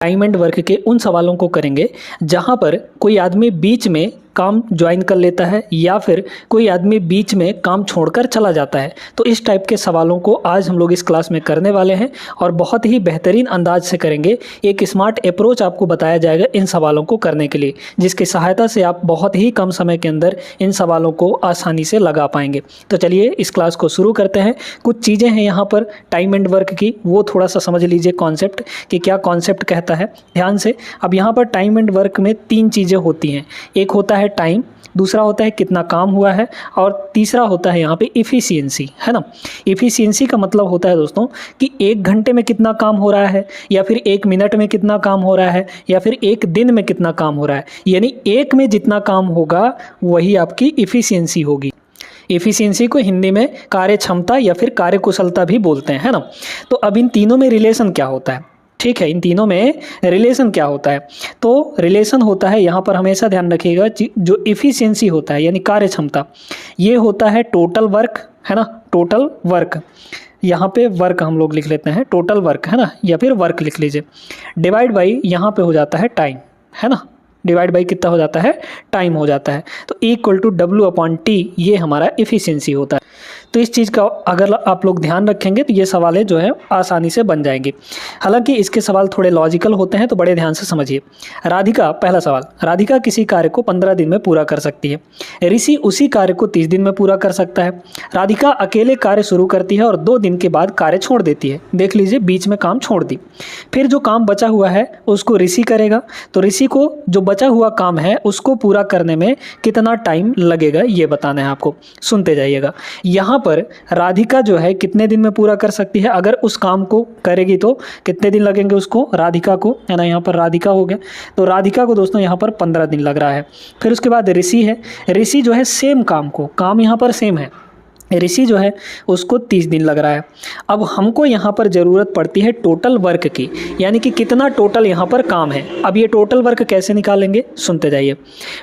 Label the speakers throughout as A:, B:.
A: Time and work के उन सवालों को करेंगे जहां पर कोई आदमी बीच में काम ज्वाइन कर लेता है या फिर कोई आदमी बीच में काम छोड़कर चला जाता है। तो इस टाइप के सवालों को आज हम लोग इस क्लास में करने वाले हैं और बहुत ही बेहतरीन अंदाज से करेंगे। एक स्मार्ट अप्रोच आपको बताया जाएगा इन सवालों को करने के लिए, जिसकी सहायता से आप बहुत ही कम समय के अंदर इन सवालों को आसानी से लगा पाएंगे। तो चलिए इस क्लास को शुरू करते हैं। कुछ चीज़ें हैं यहाँ पर टाइम एंड वर्क की, वो थोड़ा सा समझ लीजिए कॉन्सेप्ट कि क्या कॉन्सेप्ट कहता है ध्यान से। अब यहाँ पर टाइम एंड वर्क में 3 चीज़ें होती हैं। एक होता है टाइम, दूसरा होता है कितना काम हुआ है और तीसरा होता है यहाँ पे इफ़िशियंसी, है ना। इफ़िशियंसी का मतलब होता है दोस्तों कि 1 घंटे में कितना काम हो रहा है या फिर 1 मिनट में कितना काम हो रहा है या फिर 1 दिन में कितना काम हो रहा है, यानी एक में जितना काम होगा वही आपकी इफ़िशियंसी होगी। इफ़िशियंसी को हिंदी में कार्य क्षमता या फिर कार्य कुशलता भी बोलते हैं, है ना। तो अब इन तीनों में रिलेशन क्या होता है, ठीक है, इन तीनों में रिलेशन क्या होता है। तो रिलेशन होता है यहाँ पर हमेशा ध्यान रखिएगा, जो इफ़िशियंसी होता है यानी कार्य क्षमता, ये होता है टोटल वर्क, है ना। टोटल वर्क, यहाँ पे वर्क हम लोग लिख लेते हैं, टोटल वर्क, है ना, या फिर वर्क लिख लीजिए, डिवाइड बाई यहाँ पे हो जाता है टाइम, है ना। डिवाइड बाई कितना हो जाता है, टाइम हो जाता है। तो इक्वल टू W/T ये हमारा इफ़िशियंसी होता है। तो इस चीज़ का अगर आप लोग ध्यान रखेंगे तो ये सवाल जो है आसानी से बन जाएंगे। हालांकि इसके सवाल थोड़े लॉजिकल होते हैं, तो बड़े ध्यान से समझिए। राधिका, पहला सवाल, राधिका किसी कार्य को 15 दिन में पूरा कर सकती है। ऋषि उसी कार्य को 30 दिन में पूरा कर सकता है। राधिका अकेले कार्य शुरू करती है और 2 दिन के बाद कार्य छोड़ देती है। देख लीजिए, बीच में काम छोड़ दी। फिर जो काम बचा हुआ है उसको ऋषि करेगा। तो ऋषि को जो बचा हुआ काम है उसको पूरा करने में कितना टाइम लगेगा ये बताना है आपको। सुनते जाइएगा। यहाँ पर राधिका जो है कितने दिन में पूरा कर सकती है, अगर उस काम को करेगी तो कितने दिन लगेंगे उसको, राधिका को, है ना। यहाँ पर राधिका हो गया, तो राधिका को दोस्तों यहाँ पर 15 दिन लग रहा है। फिर उसके बाद ऋषि है। ऋषि जो है सेम काम को, काम यहाँ पर सेम है, ऋषि जो है उसको 30 दिन लग रहा है। अब हमको यहाँ पर ज़रूरत पड़ती है टोटल वर्क की, यानी कि कितना टोटल यहाँ पर काम है। अब ये टोटल वर्क कैसे निकालेंगे, सुनते जाइए।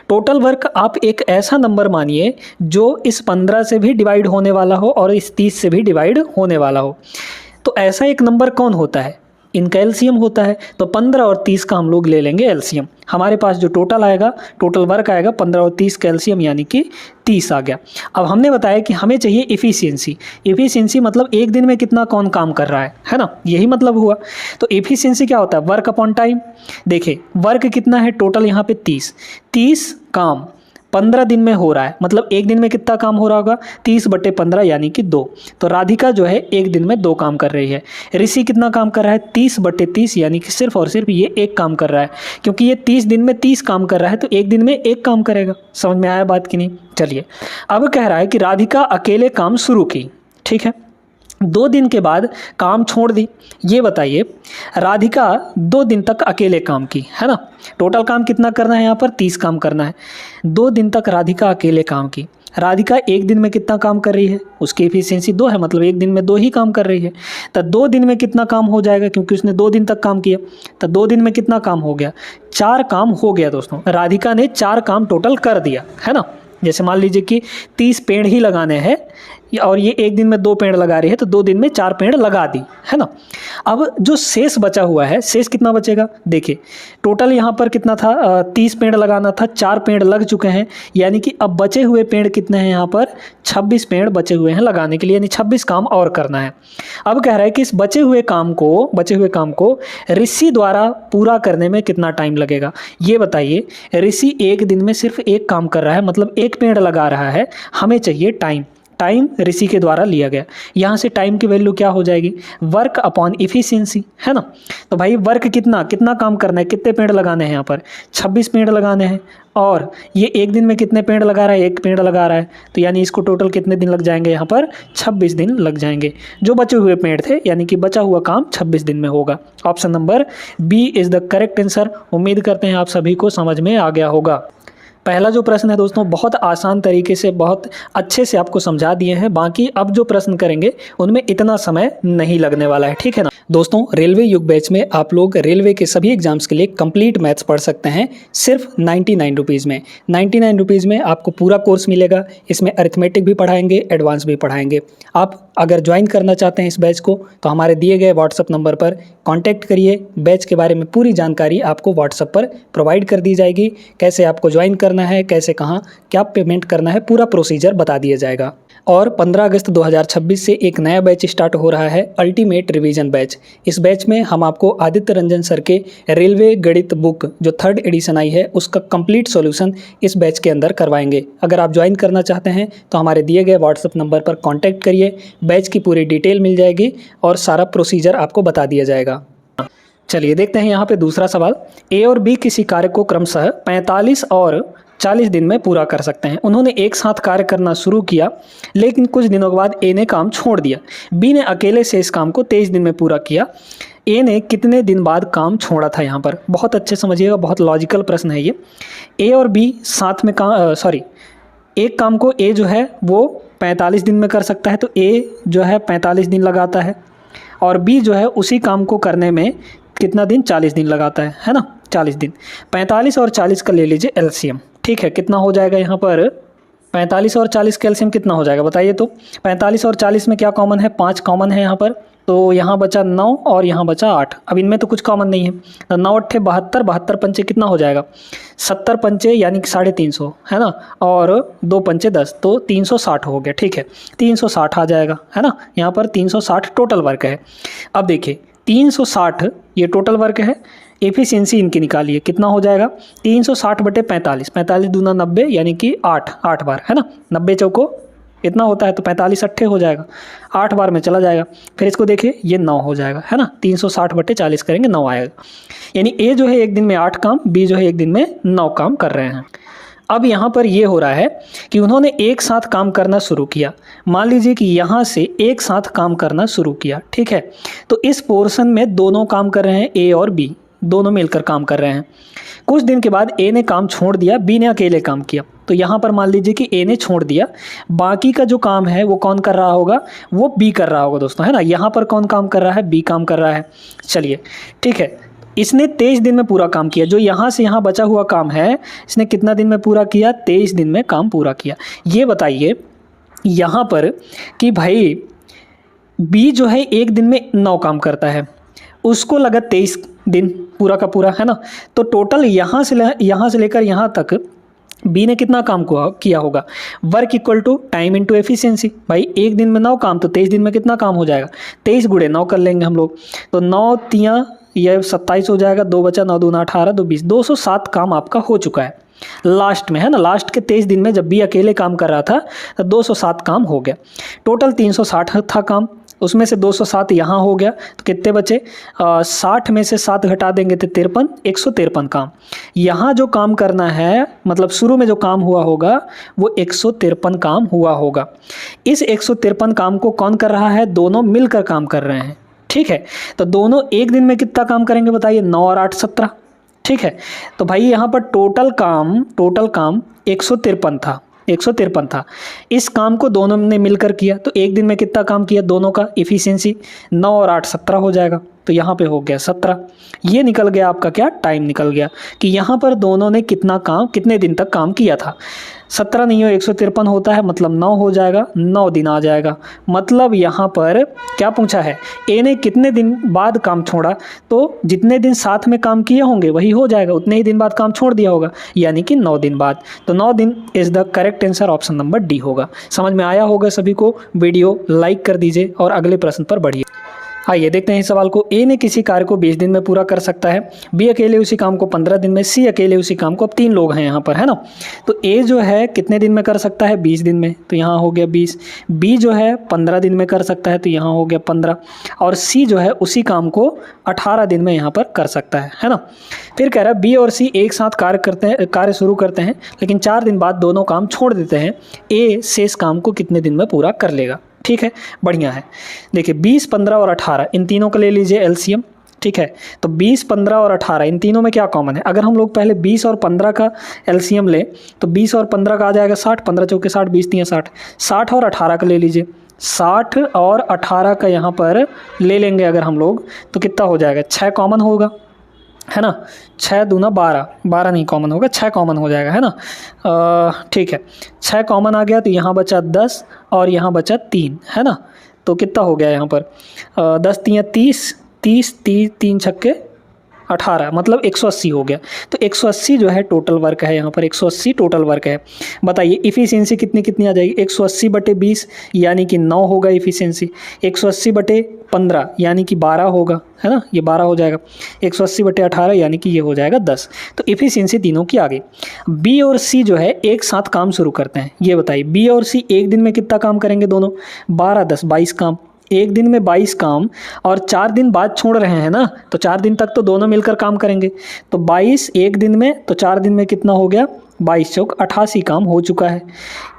A: टोटल वर्क आप एक ऐसा नंबर मानिए जो इस 15 से भी डिवाइड होने वाला हो और इस 30 से भी डिवाइड होने वाला हो। तो ऐसा एक नंबर कौन होता है, इनका एलसीएम होता है। तो 15 और 30 का हम लोग ले लेंगे एलसीएम। हमारे पास जो टोटल आएगा, टोटल वर्क आएगा 15 और 30 का एलसीएम यानी कि 30 आ गया। अब हमने बताया कि हमें चाहिए इफ़िशियंसी। इफ़िशियंसी मतलब एक दिन में कितना कौन काम कर रहा है ना, यही मतलब हुआ। तो इफ़िशियंसी क्या होता है, वर्क अपॉन टाइम। देखिए वर्क कितना है टोटल यहाँ पे 30 काम 15 दिन में हो रहा है, मतलब एक दिन में कितना काम हो रहा होगा, 30/15 यानी कि 2। तो राधिका जो है एक दिन में 2 काम कर रही है। ऋषि कितना काम कर रहा है, 30/30 यानी कि सिर्फ और सिर्फ ये 1 काम कर रहा है, क्योंकि ये 30 दिन में 30 काम कर रहा है तो एक दिन में 1 काम करेगा। समझ में आया बात कि नहीं। चलिए अब कह रहा है कि राधिका अकेले काम शुरू की, ठीक है, 2 दिन के बाद काम छोड़ दी। ये बताइए, राधिका 2 दिन तक अकेले काम की, है ना। टोटल काम कितना करना है यहाँ पर, 30 काम करना है। 2 दिन तक राधिका अकेले काम की। राधिका एक दिन में कितना काम कर रही है, उसकी एफिशिएंसी 2 है, मतलब एक दिन में 2 ही काम कर रही है। तो 2 दिन में कितना काम हो जाएगा, क्योंकि उसने 2 दिन तक काम किया। तो 2 दिन में कितना काम हो गया, 4 काम हो गया दोस्तों। राधिका ने 4 काम टोटल कर दिया, है ना। जैसे मान लीजिए कि 30 पेड़ ही लगाने हैं और ये एक दिन में 2 पेड़ लगा रही है, तो 2 दिन में 4 पेड़ लगा दी, है ना। अब जो शेष बचा हुआ है, शेष कितना बचेगा, देखिए टोटल यहाँ पर कितना था, 30 पेड़ लगाना था, 4 पेड़ लग चुके हैं, यानी कि अब बचे हुए पेड़ कितने हैं यहाँ पर, 26 पेड़ बचे हुए हैं लगाने के लिए, यानी 26 काम और करना है। अब कह रहा है कि इस बचे हुए काम को ऋषि द्वारा पूरा करने में कितना टाइम लगेगा, ये बताइए। ऋषि एक दिन में सिर्फ 1 काम कर रहा है, मतलब 1 पेड़ लगा रहा है। हमें चाहिए टाइम ऋषि के द्वारा लिया गया। यहाँ से टाइम की वैल्यू क्या हो जाएगी, वर्क अपॉन इफ़िशियंसी, है ना। तो भाई वर्क कितना काम करना है, कितने पेड़ लगाने हैं यहाँ पर, 26 पेड़ लगाने हैं। और ये एक दिन में कितने पेड़ लगा रहा है, 1 पेड़ लगा रहा है, तो यानी इसको टोटल कितने दिन लग जाएंगे, यहाँ पर 26 दिन लग जाएंगे। जो बचे हुए पेड़ थे यानी कि बचा हुआ काम 26 दिन में होगा। Option number B is the correct answer. उम्मीद करते हैं आप सभी को समझ में आ गया होगा। पहला जो प्रश्न है दोस्तों बहुत आसान तरीके से बहुत अच्छे से आपको समझा दिए हैं। बाकी अब जो प्रश्न करेंगे उनमें इतना समय नहीं लगने वाला है, ठीक है ना। दोस्तों रेलवे युग बैच में आप लोग रेलवे के सभी एग्जाम्स के लिए कंप्लीट मैथ्स पढ़ सकते हैं सिर्फ 99 रुपीज़ में। 99 रुपीज़ में आपको पूरा कोर्स मिलेगा। इसमें अरिथमेटिक भी पढ़ाएंगे, एडवांस भी पढ़ाएंगे। आप अगर ज्वाइन करना चाहते हैं इस बैच को तो हमारे दिए गए व्हाट्सअप नंबर पर कांटेक्ट करिए। बैच के बारे में पूरी जानकारी आपको व्हाट्सअप पर प्रोवाइड कर दी जाएगी। कैसे आपको ज्वाइन करना है, कैसे कहाँ क्या पेमेंट करना है, पूरा प्रोसीजर बता दिया जाएगा। और 15 अगस्त 2026 से एक नया बैच स्टार्ट हो रहा है, अल्टीमेट रिवीजन बैच। इस बैच में हम आपको आदित्य रंजन सर के रेलवे गणित बुक जो 3rd एडिशन आई है उसका कंप्लीट सॉल्यूशन इस बैच के अंदर करवाएंगे। अगर आप ज्वाइन करना चाहते हैं तो हमारे दिए गए व्हाट्सएप नंबर पर कांटेक्ट करिए। बैच की पूरी डिटेल मिल जाएगी और सारा प्रोसीजर आपको बता दिया जाएगा। चलिए देखते हैं यहाँ पे दूसरा सवाल। ए और बी किसी कार्य को क्रमशः 45 और 40 दिन में पूरा कर सकते हैं। उन्होंने एक साथ कार्य करना शुरू किया, लेकिन कुछ दिनों के बाद ए ने काम छोड़ दिया। बी ने अकेले से इस काम को 23 दिन में पूरा किया। ए ने कितने दिन बाद काम छोड़ा था? यहाँ पर बहुत अच्छे समझिएगा, बहुत लॉजिकल प्रश्न है ये। ए और बी साथ में एक काम को ए जो है वो 45 दिन में कर सकता है, तो ए जो है 45 दिन लगाता है और बी जो है उसी काम को करने में कितना दिन? 40 दिन लगाता है ना, 40 दिन। 45 और 40 का ले लीजिए एलसीएम, ठीक है। कितना हो जाएगा यहाँ पर? 45 और 40 का एलसीएम कितना हो जाएगा बताइए तो। 45 और 40 में क्या कॉमन है? 5 कॉमन है यहाँ पर, तो यहाँ बचा 9 और यहाँ बचा 8। अब इनमें तो कुछ कॉमन नहीं है, तो 9 अट्ठे 72, 72 पंचे कितना हो जाएगा? 70 पंचे यानी कि 350 है ना, और 2 पंचे 10, तो 360 हो गया, ठीक है। 360 आ जाएगा है ना, यहाँ पर 360 टोटल वर्क है। अब देखिए 360 ये टोटल वर्क है, एफिशिएंसी इनकी निकालिए, कितना हो जाएगा? 360 बटे 45, 45 दूना 90 यानी कि 8 बार है ना, 90 चौको इतना होता है, तो 45 अट्ठे हो जाएगा, 8 बार में चला जाएगा। फिर इसको देखिए ये 9 हो जाएगा है ना, 360 बटे 40 करेंगे 9 आएगा। यानी ए जो है एक दिन में 8 काम, बी जो है एक दिन में 9 काम कर रहे हैं। अब यहाँ पर ये हो रहा है कि उन्होंने एक साथ काम करना शुरू किया। मान लीजिए कि यहाँ से एक साथ काम करना शुरू किया, ठीक है। तो इस पोर्शन में दोनों काम कर रहे हैं, ए और बी दोनों मिलकर काम कर रहे हैं। कुछ दिन के बाद ए ने काम छोड़ दिया, बी ने अकेले काम किया। तो यहाँ पर मान लीजिए कि ए ने छोड़ दिया, बाकी का जो काम है वो कौन कर रहा होगा? वो बी कर रहा होगा दोस्तों, है ना। यहाँ पर कौन काम कर रहा है? बी काम कर रहा है। चलिए ठीक है, इसने 23 दिन में पूरा काम किया। जो यहाँ से यहाँ बचा हुआ काम है इसने कितना दिन में पूरा किया? 23 दिन में काम पूरा किया। ये बताइए यहाँ पर कि भाई बी जो है एक दिन में 9 काम करता है, उसको लगा 23 दिन पूरा का पूरा, है ना। तो टोटल यहाँ से लेकर यहाँ तक बी ने कितना काम किया होगा? Work equal to time into efficiency. भाई एक दिन में 9 काम, तो 23 दिन में कितना काम हो जाएगा? 23 गुणे 9 कर लेंगे हम लोग, तो 9 तियाँ ये 27 हो जाएगा, 2 बचा 9 दूना 18, 2 20, 207 काम आपका हो चुका है लास्ट में, है ना। लास्ट के 23 दिन में जब बी अकेले काम कर रहा था तो 207 काम हो गया। टोटल 360 था काम, उसमें से 207 यहाँ हो गया, तो कितने बचे? 60 में से 7 घटा देंगे तो 53, 153 काम। यहाँ जो काम करना है, मतलब शुरू में जो काम हुआ होगा वो 153 काम हुआ होगा। इस 153 काम को कौन कर रहा है? दोनों मिलकर काम कर रहे हैं, ठीक है। तो दोनों एक दिन में कितना काम करेंगे बताइए? 9 और 8 17, ठीक है। तो भाई यहाँ पर टोटल काम 153 था। इस काम को दोनों ने मिलकर किया, तो एक दिन में कितना काम किया दोनों का? एफिशिएंसी 9 और 8 17 हो जाएगा, तो यहाँ पे हो गया 17। ये निकल गया आपका क्या? टाइम निकल गया कि यहाँ पर दोनों ने कितने दिन तक काम किया था। 17 नहीं हो 153 होता है, मतलब 9 हो जाएगा, 9 दिन आ जाएगा। मतलब यहाँ पर क्या पूछा है? ए ने कितने दिन बाद काम छोड़ा, तो जितने दिन साथ में काम किए होंगे वही हो जाएगा, उतने ही दिन बाद काम छोड़ दिया होगा, यानी कि 9 दिन बाद। तो 9 दिन is the correct answer, option number D होगा। समझ में आया होगा सभी को। वीडियो लाइक कर दीजिए और अगले प्रश्न पर बढ़िए। आइए देखते हैं इस सवाल को। ए ने किसी कार्य को 20 दिन में पूरा कर सकता है, बी अकेले उसी काम को 15 दिन में, सी अकेले उसी काम को, अब 3 लोग हैं यहाँ पर, है ना। तो ए जो है कितने दिन में कर सकता है? 20 दिन में, तो यहाँ हो गया 20। बी जो है 15 दिन में कर सकता है, तो यहाँ हो गया 15। और सी जो है उसी काम को 18 दिन में यहाँ पर कर सकता है ना। फिर कह रहा है बी और सी एक साथ कार्य शुरू करते हैं, लेकिन 4 दिन बाद दोनों काम छोड़ देते हैं। ए शेष काम को कितने दिन में पूरा कर लेगा? ठीक है, बढ़िया है। देखिए 20, 15 और 18 इन तीनों का ले लीजिए एलसीएम, ठीक है। तो 20, 15 और 18 इन तीनों में क्या कॉमन है? अगर हम लोग पहले 20 और 15 का एलसीएम ले तो 20 और 15 का आ जाएगा 60, 15 चौके 60, 20 तियाँ 60, 60 और 18 का ले लीजिए, 60 और 18 का यहाँ पर ले लेंगे अगर हम लोग, तो कितना हो जाएगा? 6 कॉमन होगा, है ना। 6 दूना 12, 12 नहीं कॉमन होगा, 6 कॉमन हो जाएगा, है ना। ठीक है, 6 कॉमन आ गया, तो यहाँ बचा 10 और यहाँ बचा 3, है ना। तो कितना हो गया यहाँ पर 10 तियाँ 30, 30 3 छक्के 18, मतलब 180 हो गया। तो 180 जो है टोटल वर्क है, यहाँ पर 180 टोटल वर्क है। बताइए इफ़िशियंसी कितनी कितनी आ जाएगी, 180/20 यानी कि 9 होगा इफ़िशियंसी, 180/15 यानी कि 12 होगा, है ना, ये 12 हो जाएगा, 180/18 यानी कि ये हो जाएगा 10। तो इफ़िशियंसी तीनों की आ गई। बी और सी जो है एक साथ काम शुरू करते हैं, ये बताइए बी और सी एक दिन में कितना काम करेंगे दोनों, 12 10 22 काम, एक दिन में 22 काम, और 4 दिन बाद छोड़ रहे हैं ना, तो 4 दिन तक तो दोनों मिलकर काम करेंगे। तो 22 एक दिन में, तो 4 दिन में कितना हो गया, 22 चौक 88 काम हो चुका है।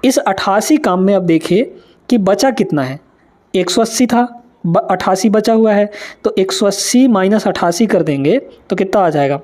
A: इस 88 काम में अब देखिए कि बचा कितना है, 180 था, 88 बचा हुआ है, तो 180 - 88 कर देंगे तो कितना आ जाएगा,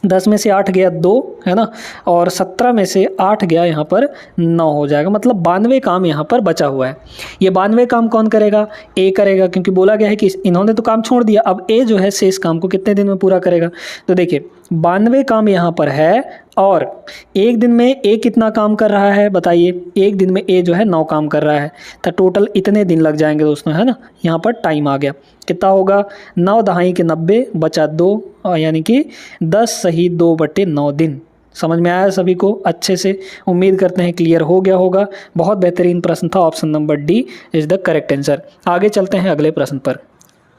A: 10 में से 8 गया 2, है ना, और 17 में से 8 गया यहाँ पर 9 हो जाएगा, मतलब 92 काम यहाँ पर बचा हुआ है। ये 92 काम कौन करेगा, ए करेगा, क्योंकि बोला गया है कि इन्होंने तो काम छोड़ दिया, अब ए जो है शेष काम को कितने दिन में पूरा करेगा। तो देखिए 92 काम यहाँ पर है, और एक दिन में ए कितना काम कर रहा है बताइए, एक दिन में ए जो है 9 काम कर रहा है, तो टोटल इतने दिन लग जाएंगे दोस्तों, है ना। यहाँ पर टाइम आ गया, कितना होगा, 9 दहाई के 90 बचा 2, यानी कि 10 सही 2/9 दिन। समझ में आया सभी को अच्छे से, उम्मीद करते हैं क्लियर हो गया होगा। बहुत बेहतरीन प्रश्न था, option number D is the correct answer. आगे चलते हैं अगले प्रश्न पर।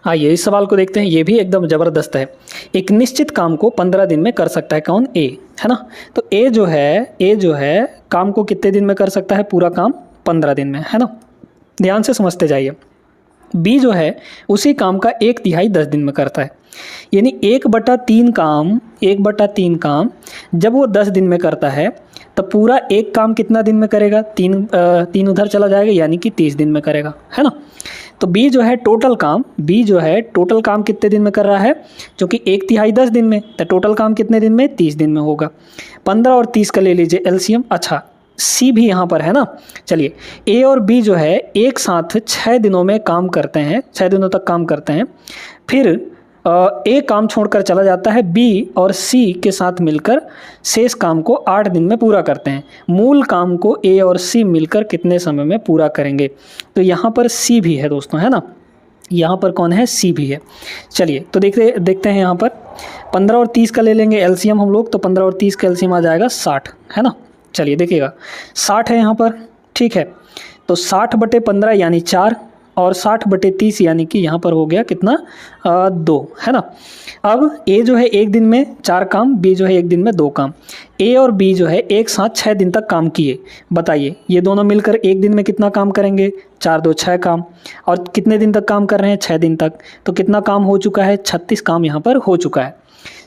A: आइए इस सवाल को देखते हैं, ये भी एकदम ज़बरदस्त है। एक निश्चित काम को 15 दिन में कर सकता है कौन, ए, है ना। तो ए जो है काम को कितने दिन में कर सकता है, पूरा काम 15 दिन में, है ना। ध्यान से समझते जाइए। बी जो है उसी काम का 1/3 10 दिन में करता है, यानी 1/3 काम जब वो 10 दिन में करता है तो पूरा एक काम कितना दिन में करेगा, 3 उधर चला जाएगा, यानी कि 30 दिन में करेगा, है ना। तो बी जो है टोटल काम कितने दिन में कर रहा है, जो कि 1/3 10 दिन में, तो टोटल काम कितने दिन में, 30 दिन में होगा। 15 और 30 का ले लीजिए एलसीएम। अच्छा सी भी यहाँ पर है ना। चलिए ए और बी जो है एक साथ 6 दिनों में काम करते हैं, 6 दिनों तक काम करते हैं, फिर ए काम छोड़कर चला जाता है, बी और सी के साथ मिलकर शेष काम को 8 दिन में पूरा करते हैं। मूल काम को ए और सी मिलकर कितने समय में पूरा करेंगे। तो यहाँ पर सी भी है दोस्तों, है ना, यहाँ पर कौन है, सी भी है। चलिए तो देखते हैं यहाँ पर 15 और 30 का ले लेंगे एलसीएम हम लोग, तो 15 और 30 का एलसीएम आ जाएगा 60, है ना। चलिए देखिएगा 60 है यहाँ पर, ठीक है। तो 60/15 यानी 4, और 60/30 यानी कि यहाँ पर हो गया कितना, 2, है ना। अब ए जो है एक दिन में 4 काम, बी जो है एक दिन में 2 काम। ए और बी जो है एक साथ 6 दिन तक काम किए। बताइए ये दोनों मिलकर एक दिन में कितना काम करेंगे, 4 2 6 काम, और कितने दिन तक काम कर रहे हैं, 6 दिन तक। तो कितना काम हो चुका है, 36 काम यहाँ पर हो चुका है।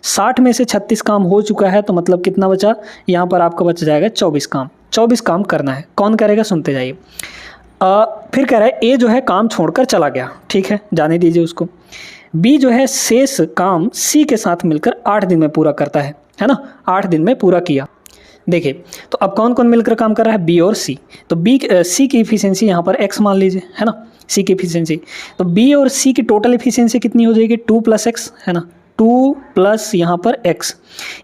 A: 60 में से 36 काम हो चुका है, तो मतलब कितना बचा, यहाँ पर आपका बच जाएगा 24 काम। 24 काम करना है, कौन करेगा, सुनते जाइए। फिर कह रहा है ए जो है काम छोड़कर चला गया, ठीक है, जाने दीजिए उसको। बी जो है शेष काम सी के साथ मिलकर 8 दिन में पूरा करता है ना, 8 दिन में पूरा किया। देखिए तो अब कौन कौन मिलकर काम कर रहा है, बी और सी। तो सी की इफिशियंसी यहाँ पर x मान लीजिए, है ना, सी की इफिशियंसी। तो बी और सी की टोटल इफिशियंसी कितनी हो जाएगी, 2 + x, है ना, 2 + यहाँ पर x।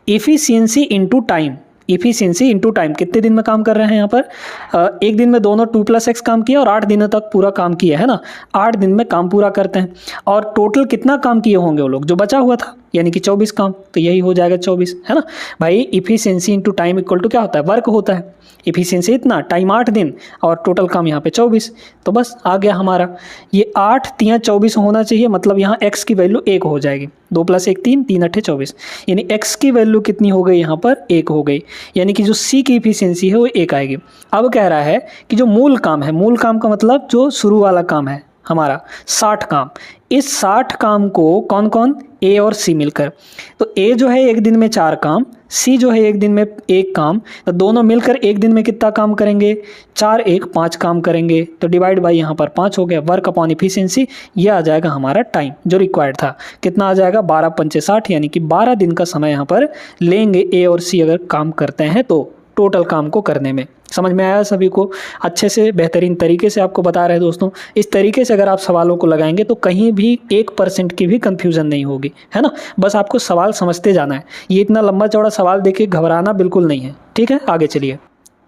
A: Efficiency into time, efficiency into time, कितने दिन में काम कर रहे हैं यहाँ पर, एक दिन में दोनों 2 + x काम किया और 8 दिनों तक पूरा काम किया, है ना। 8 दिन में काम पूरा करते हैं, और टोटल कितना काम किए होंगे वो लोग, जो बचा हुआ था, यानी कि 24 काम, तो यही हो जाएगा 24, है ना भाई। Efficiency into time equal to क्या होता है, वर्क होता है। इफिशियंसी इतना, टाइम 8 दिन, और टोटल काम यहाँ पे 24, तो बस आ गया हमारा। ये 8 × 3 = 24 होना चाहिए, मतलब यहाँ x की वैल्यू 1 हो जाएगी। 2 + 1 3, 3 × 8 = 24, यानी x की वैल्यू कितनी हो गई यहाँ पर, 1 हो गई, यानी कि जो c की इफिशियंसी है वो 1 आएगी। अब कह रहा है कि जो मूल काम है, मूल काम का मतलब जो शुरू वाला काम है हमारा 60 काम, इस 60 काम को कौन कौन, ए और सी मिलकर। तो ए जो है एक दिन में 4 काम, सी जो है एक दिन में 1 काम, तो दोनों मिलकर एक दिन में कितना काम करेंगे, 4 1 5 काम करेंगे। तो डिवाइड बाई यहाँ पर 5 हो गया, वर्क अपॉन इफिशियंसी, ये आ जाएगा हमारा टाइम जो रिक्वायर्ड था। कितना आ जाएगा, 12 × 5 = 60, यानी कि 12 दिन का समय यहाँ पर लेंगे ए और सी अगर काम करते हैं तो, टोटल काम को करने में। समझ में आया सभी को, अच्छे से बेहतरीन तरीके से आपको बता रहे हैं दोस्तों। इस तरीके से अगर आप सवालों को लगाएंगे तो कहीं भी 1% की भी कन्फ्यूज़न नहीं होगी, है ना। बस आपको सवाल समझते जाना है, ये इतना लंबा चौड़ा सवाल देखिए घबराना बिल्कुल नहीं है, ठीक है। आगे चलिए,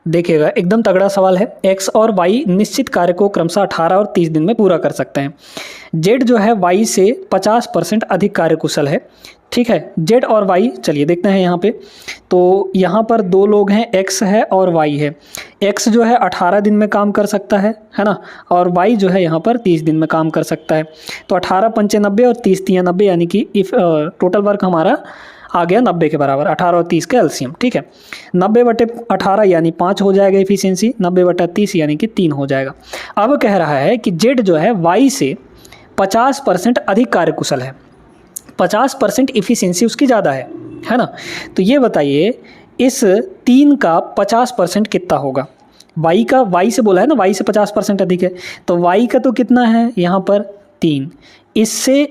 A: देखिएगा एकदम तगड़ा सवाल है। x और y निश्चित कार्य को क्रमशः 18 और 30 दिन में पूरा कर सकते हैं। z जो है y से 50% अधिक कार्यकुशल है। ठीक है, z और y चलिए देखते हैं यहाँ पे। तो यहाँ पर दो लोग हैं, x है और y है। x जो है 18 दिन में काम कर सकता है ना, और y जो है यहाँ पर 30 दिन में काम कर सकता है। तो 18 पंचे 90 और 30 तिया 90, यानी कि इफ टोटल वर्क हमारा आ गया 90 के बराबर, 18 और 30 का एलसीएम। ठीक है, 90/18 यानी 5 हो जाएगा इफिशियंसी, 90/30 यानी कि 3 हो जाएगा। अब कह रहा है कि जेड जो है वाई से 50% अधिक कार्यकुशल है, 50% इफिशियंसी उसकी ज़्यादा है ना। तो ये बताइए इस 3 का 50% कितना होगा। वाई का, वाई से बोला है ना, वाई से 50% अधिक है, तो वाई का तो कितना है यहाँ पर 3, इससे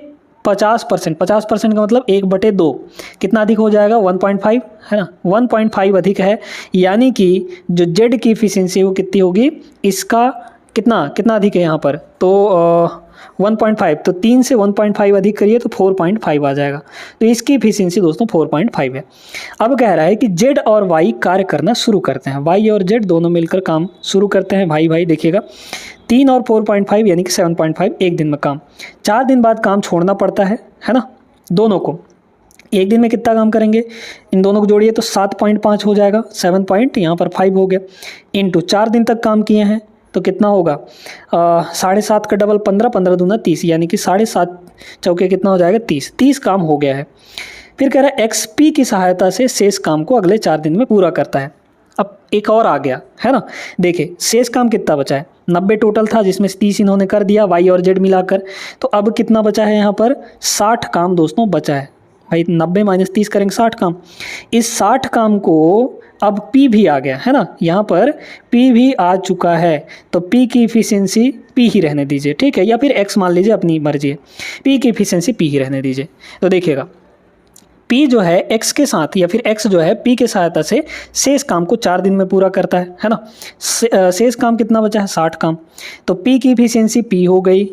A: 50%, 50% का मतलब 1/2 कितना अधिक हो जाएगा 1.5 है ना, 1.5 अधिक है, यानी कि जो जेड की इफिशियंसी वो कितनी होगी, इसका कितना कितना अधिक है यहाँ पर, तो 1.5, तो 3 से 1.5 अधिक करिए तो 4.5 आ जाएगा। तो इसकी इफिशियंसी दोस्तों 4.5 है। अब कह रहा है कि जेड और वाई कार्य करना शुरू करते हैं, वाई और जेड दोनों मिलकर काम शुरू करते हैं। भाई देखिएगा 3 और 4.5 यानी कि 7.5 एक दिन में काम, 4 दिन बाद काम छोड़ना पड़ता है ना। दोनों को एक दिन में कितना काम करेंगे, इन दोनों को जोड़िए तो 7.5 हो जाएगा, 7 पॉइंट यहाँ पर 5 हो गया, इनटू 4 दिन तक काम किए हैं तो कितना होगा 7.5 का डबल 15, 15 दूना 30, यानी कि 7.5 चौके कितना हो जाएगा 30, 30 काम हो गया है। फिर कह रहा है एक्सपी की सहायता से शेष काम को अगले 4 दिन में पूरा करता है। अब एक और आ गया है ना, देखिए शेष काम कितना बचा है, 90 टोटल था जिसमें से 30 इन्होंने कर दिया वाई और जेड मिलाकर, तो अब कितना बचा है यहाँ पर 60 काम दोस्तों बचा है। भाई 90 - 30 करेंगे 60 काम, इस 60 काम को अब P भी आ गया है ना, यहाँ पर P भी आ चुका है, तो P की इफिशियंसी P ही रहने दीजिए, ठीक है, या फिर X मान लीजिए, अपनी मर्जी है, P की इफिशियंसी P ही रहने दीजिए। तो देखिएगा P जो है X के साथ, या फिर X जो है P के सहायता से शेष काम को 4 दिन में पूरा करता है ना। शेष काम कितना बचा है 60 काम, तो P की इफिशियंसी P हो गई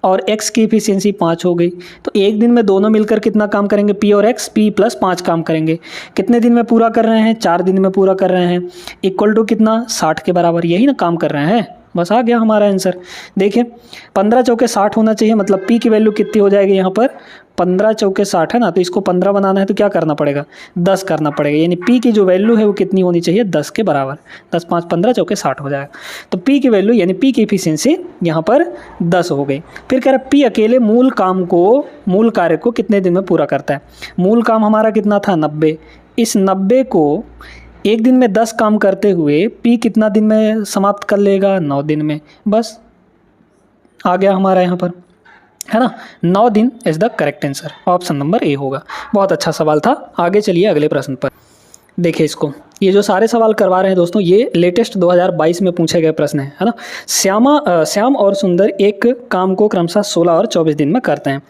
A: और X की इफिशियंसी 5 हो गई। तो एक दिन में दोनों मिलकर कितना काम करेंगे, P और X, P + 5 काम करेंगे। कितने दिन में पूरा कर रहे हैं, 4 दिन में पूरा कर रहे हैं, इक्वल टू कितना 60 के बराबर, यही ना काम कर रहे हैं। बस आ गया हमारा आंसर। देखिए 15 चौके 60 होना चाहिए, मतलब P की वैल्यू कितनी हो जाएगी यहाँ पर 15 चौके 60 है ना, तो इसको 15 बनाना है तो क्या करना पड़ेगा 10 करना पड़ेगा, यानी P की जो वैल्यू है वो कितनी होनी चाहिए 10 के बराबर, 10 × 5 = 15 चौके 60 हो जाएगा। तो P की वैल्यू यानी P की इफिशियंसी यहाँ पर 10 हो गई। फिर कह रहा है P अकेले मूल कार्य को कितने दिन में पूरा करता है। मूल काम हमारा कितना था 90, इस 90 को एक दिन में 10 काम करते हुए P कितना दिन में समाप्त कर लेगा 9 दिन में, बस आ गया हमारा यहाँ पर है ना, 9 दिन is the correct answer, option number A होगा। बहुत अच्छा सवाल था। आगे चलिए अगले प्रश्न पर। देखिए इसको, ये जो सारे सवाल करवा रहे हैं दोस्तों ये लेटेस्ट 2022 में पूछे गए प्रश्न है ना। श्याम और सुंदर एक काम को क्रमशः 16 और 24 दिन में करते हैं।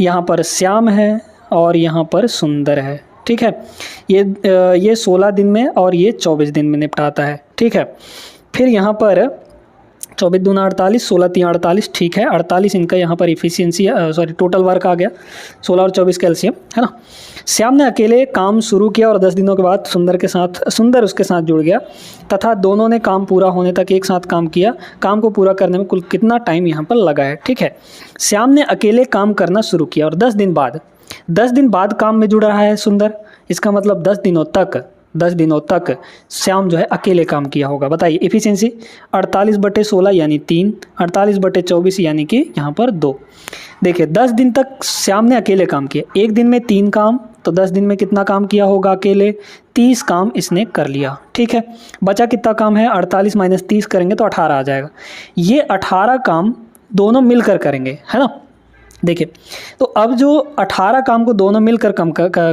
A: यहाँ पर श्याम है और यहाँ पर सुंदर है, ठीक है। ये 16 दिन में और ये 24 दिन में निपटाता है, ठीक है। फिर यहाँ पर 24 दूना 48, 16 तिया 48, ठीक है। 48 इनका यहाँ पर इफिशियंसी सॉरी टोटल वर्क आ गया, 16 और 24 का एलसीएम है ना। श्याम ने अकेले काम शुरू किया और 10 दिनों के बाद सुंदर उसके साथ जुड़ गया तथा दोनों ने काम पूरा होने तक एक साथ काम किया। काम को पूरा करने में कुल कितना टाइम यहाँ पर लगा है, ठीक है। श्याम ने अकेले काम करना शुरू किया और 10 दिन बाद काम में जुड़ रहा है सुंदर, इसका मतलब 10 दिनों तक श्याम जो है अकेले काम किया होगा। बताइए इफिशियंसी 48/16 यानी 3, 48/24 यानी कि यहाँ पर 2। देखिए 10 दिन तक श्याम ने अकेले काम किया, एक दिन में 3 काम, तो 10 दिन में कितना काम किया होगा अकेले 30 काम इसने कर लिया, ठीक है। बचा कितना काम है 48 - 30 करेंगे तो 18 आ जाएगा। ये 18 काम दोनों मिलकर करेंगे है ना। देखिए तो अब जो 18 काम को दोनों मिलकर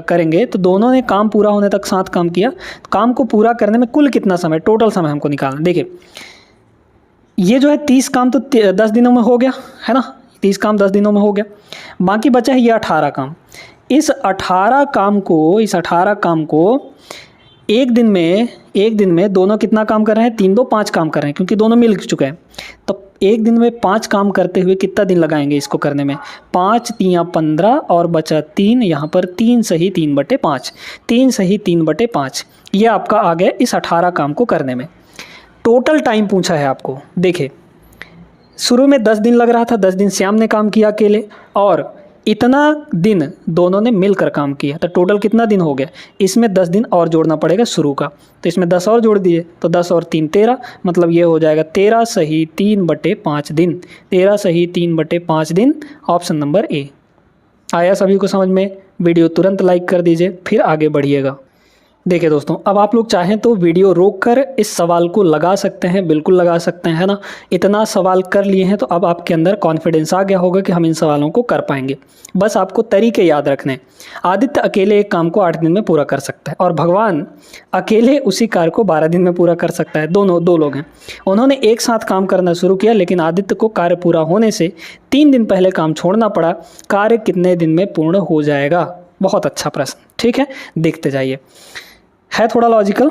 A: करेंगे तो दोनों ने काम पूरा होने तक साथ काम किया। काम को पूरा करने में कुल कितना समय, टोटल समय हमको निकालना। देखिए ये जो है 30 काम तो 10 दिनों में हो गया है ना, 30 काम 10 दिनों में हो गया। बाकी बचा है ये 18 काम। इस 18 काम को एक दिन में दोनों कितना काम कर रहे हैं 3 × 2 = 5 काम कर रहे हैं, क्योंकि दोनों मिल चुके हैं। तो एक दिन में 5 काम करते हुए कितना दिन लगाएंगे इसको करने में, 5 तिया 15 और बचा 3, यहाँ पर 3 सही 3/5, 3 सही 3/5 ये आपका आ गया इस 18 काम को करने में। टोटल टाइम पूछा है आपको। देखिए शुरू में 10 दिन लग रहा था, 10 दिन श्याम ने काम किया अकेले और इतना दिन दोनों ने मिलकर काम किया, तो टोटल कितना दिन हो गया। इसमें 10 दिन और जोड़ना पड़ेगा शुरू का, तो इसमें 10 और जोड़ दिए तो 10 और 3 13, मतलब ये हो जाएगा 13 सही 3/5 दिन। 13 सही 3/5 दिन, ऑप्शन नंबर ए। आया सभी को समझ में? वीडियो तुरंत लाइक कर दीजिए, फिर आगे बढ़िएगा। देखिए दोस्तों, अब आप लोग चाहें तो वीडियो रोककर इस सवाल को लगा सकते हैं, बिल्कुल लगा सकते हैं, है ना। इतना सवाल कर लिए हैं तो अब आपके अंदर कॉन्फिडेंस आ गया होगा कि हम इन सवालों को कर पाएंगे। बस आपको तरीके याद रखने। आदित्य अकेले एक काम को 8 दिन में पूरा कर सकता है और भगवान अकेले उसी कार्य को 12 दिन में पूरा कर सकता है। दो लोग हैं, उन्होंने एक साथ काम करना शुरू किया, लेकिन आदित्य को कार्य पूरा होने से 3 दिन पहले काम छोड़ना पड़ा। कार्य कितने दिन में पूर्ण हो जाएगा? बहुत अच्छा प्रश्न, ठीक है, देखते जाइए। है थोड़ा लॉजिकल।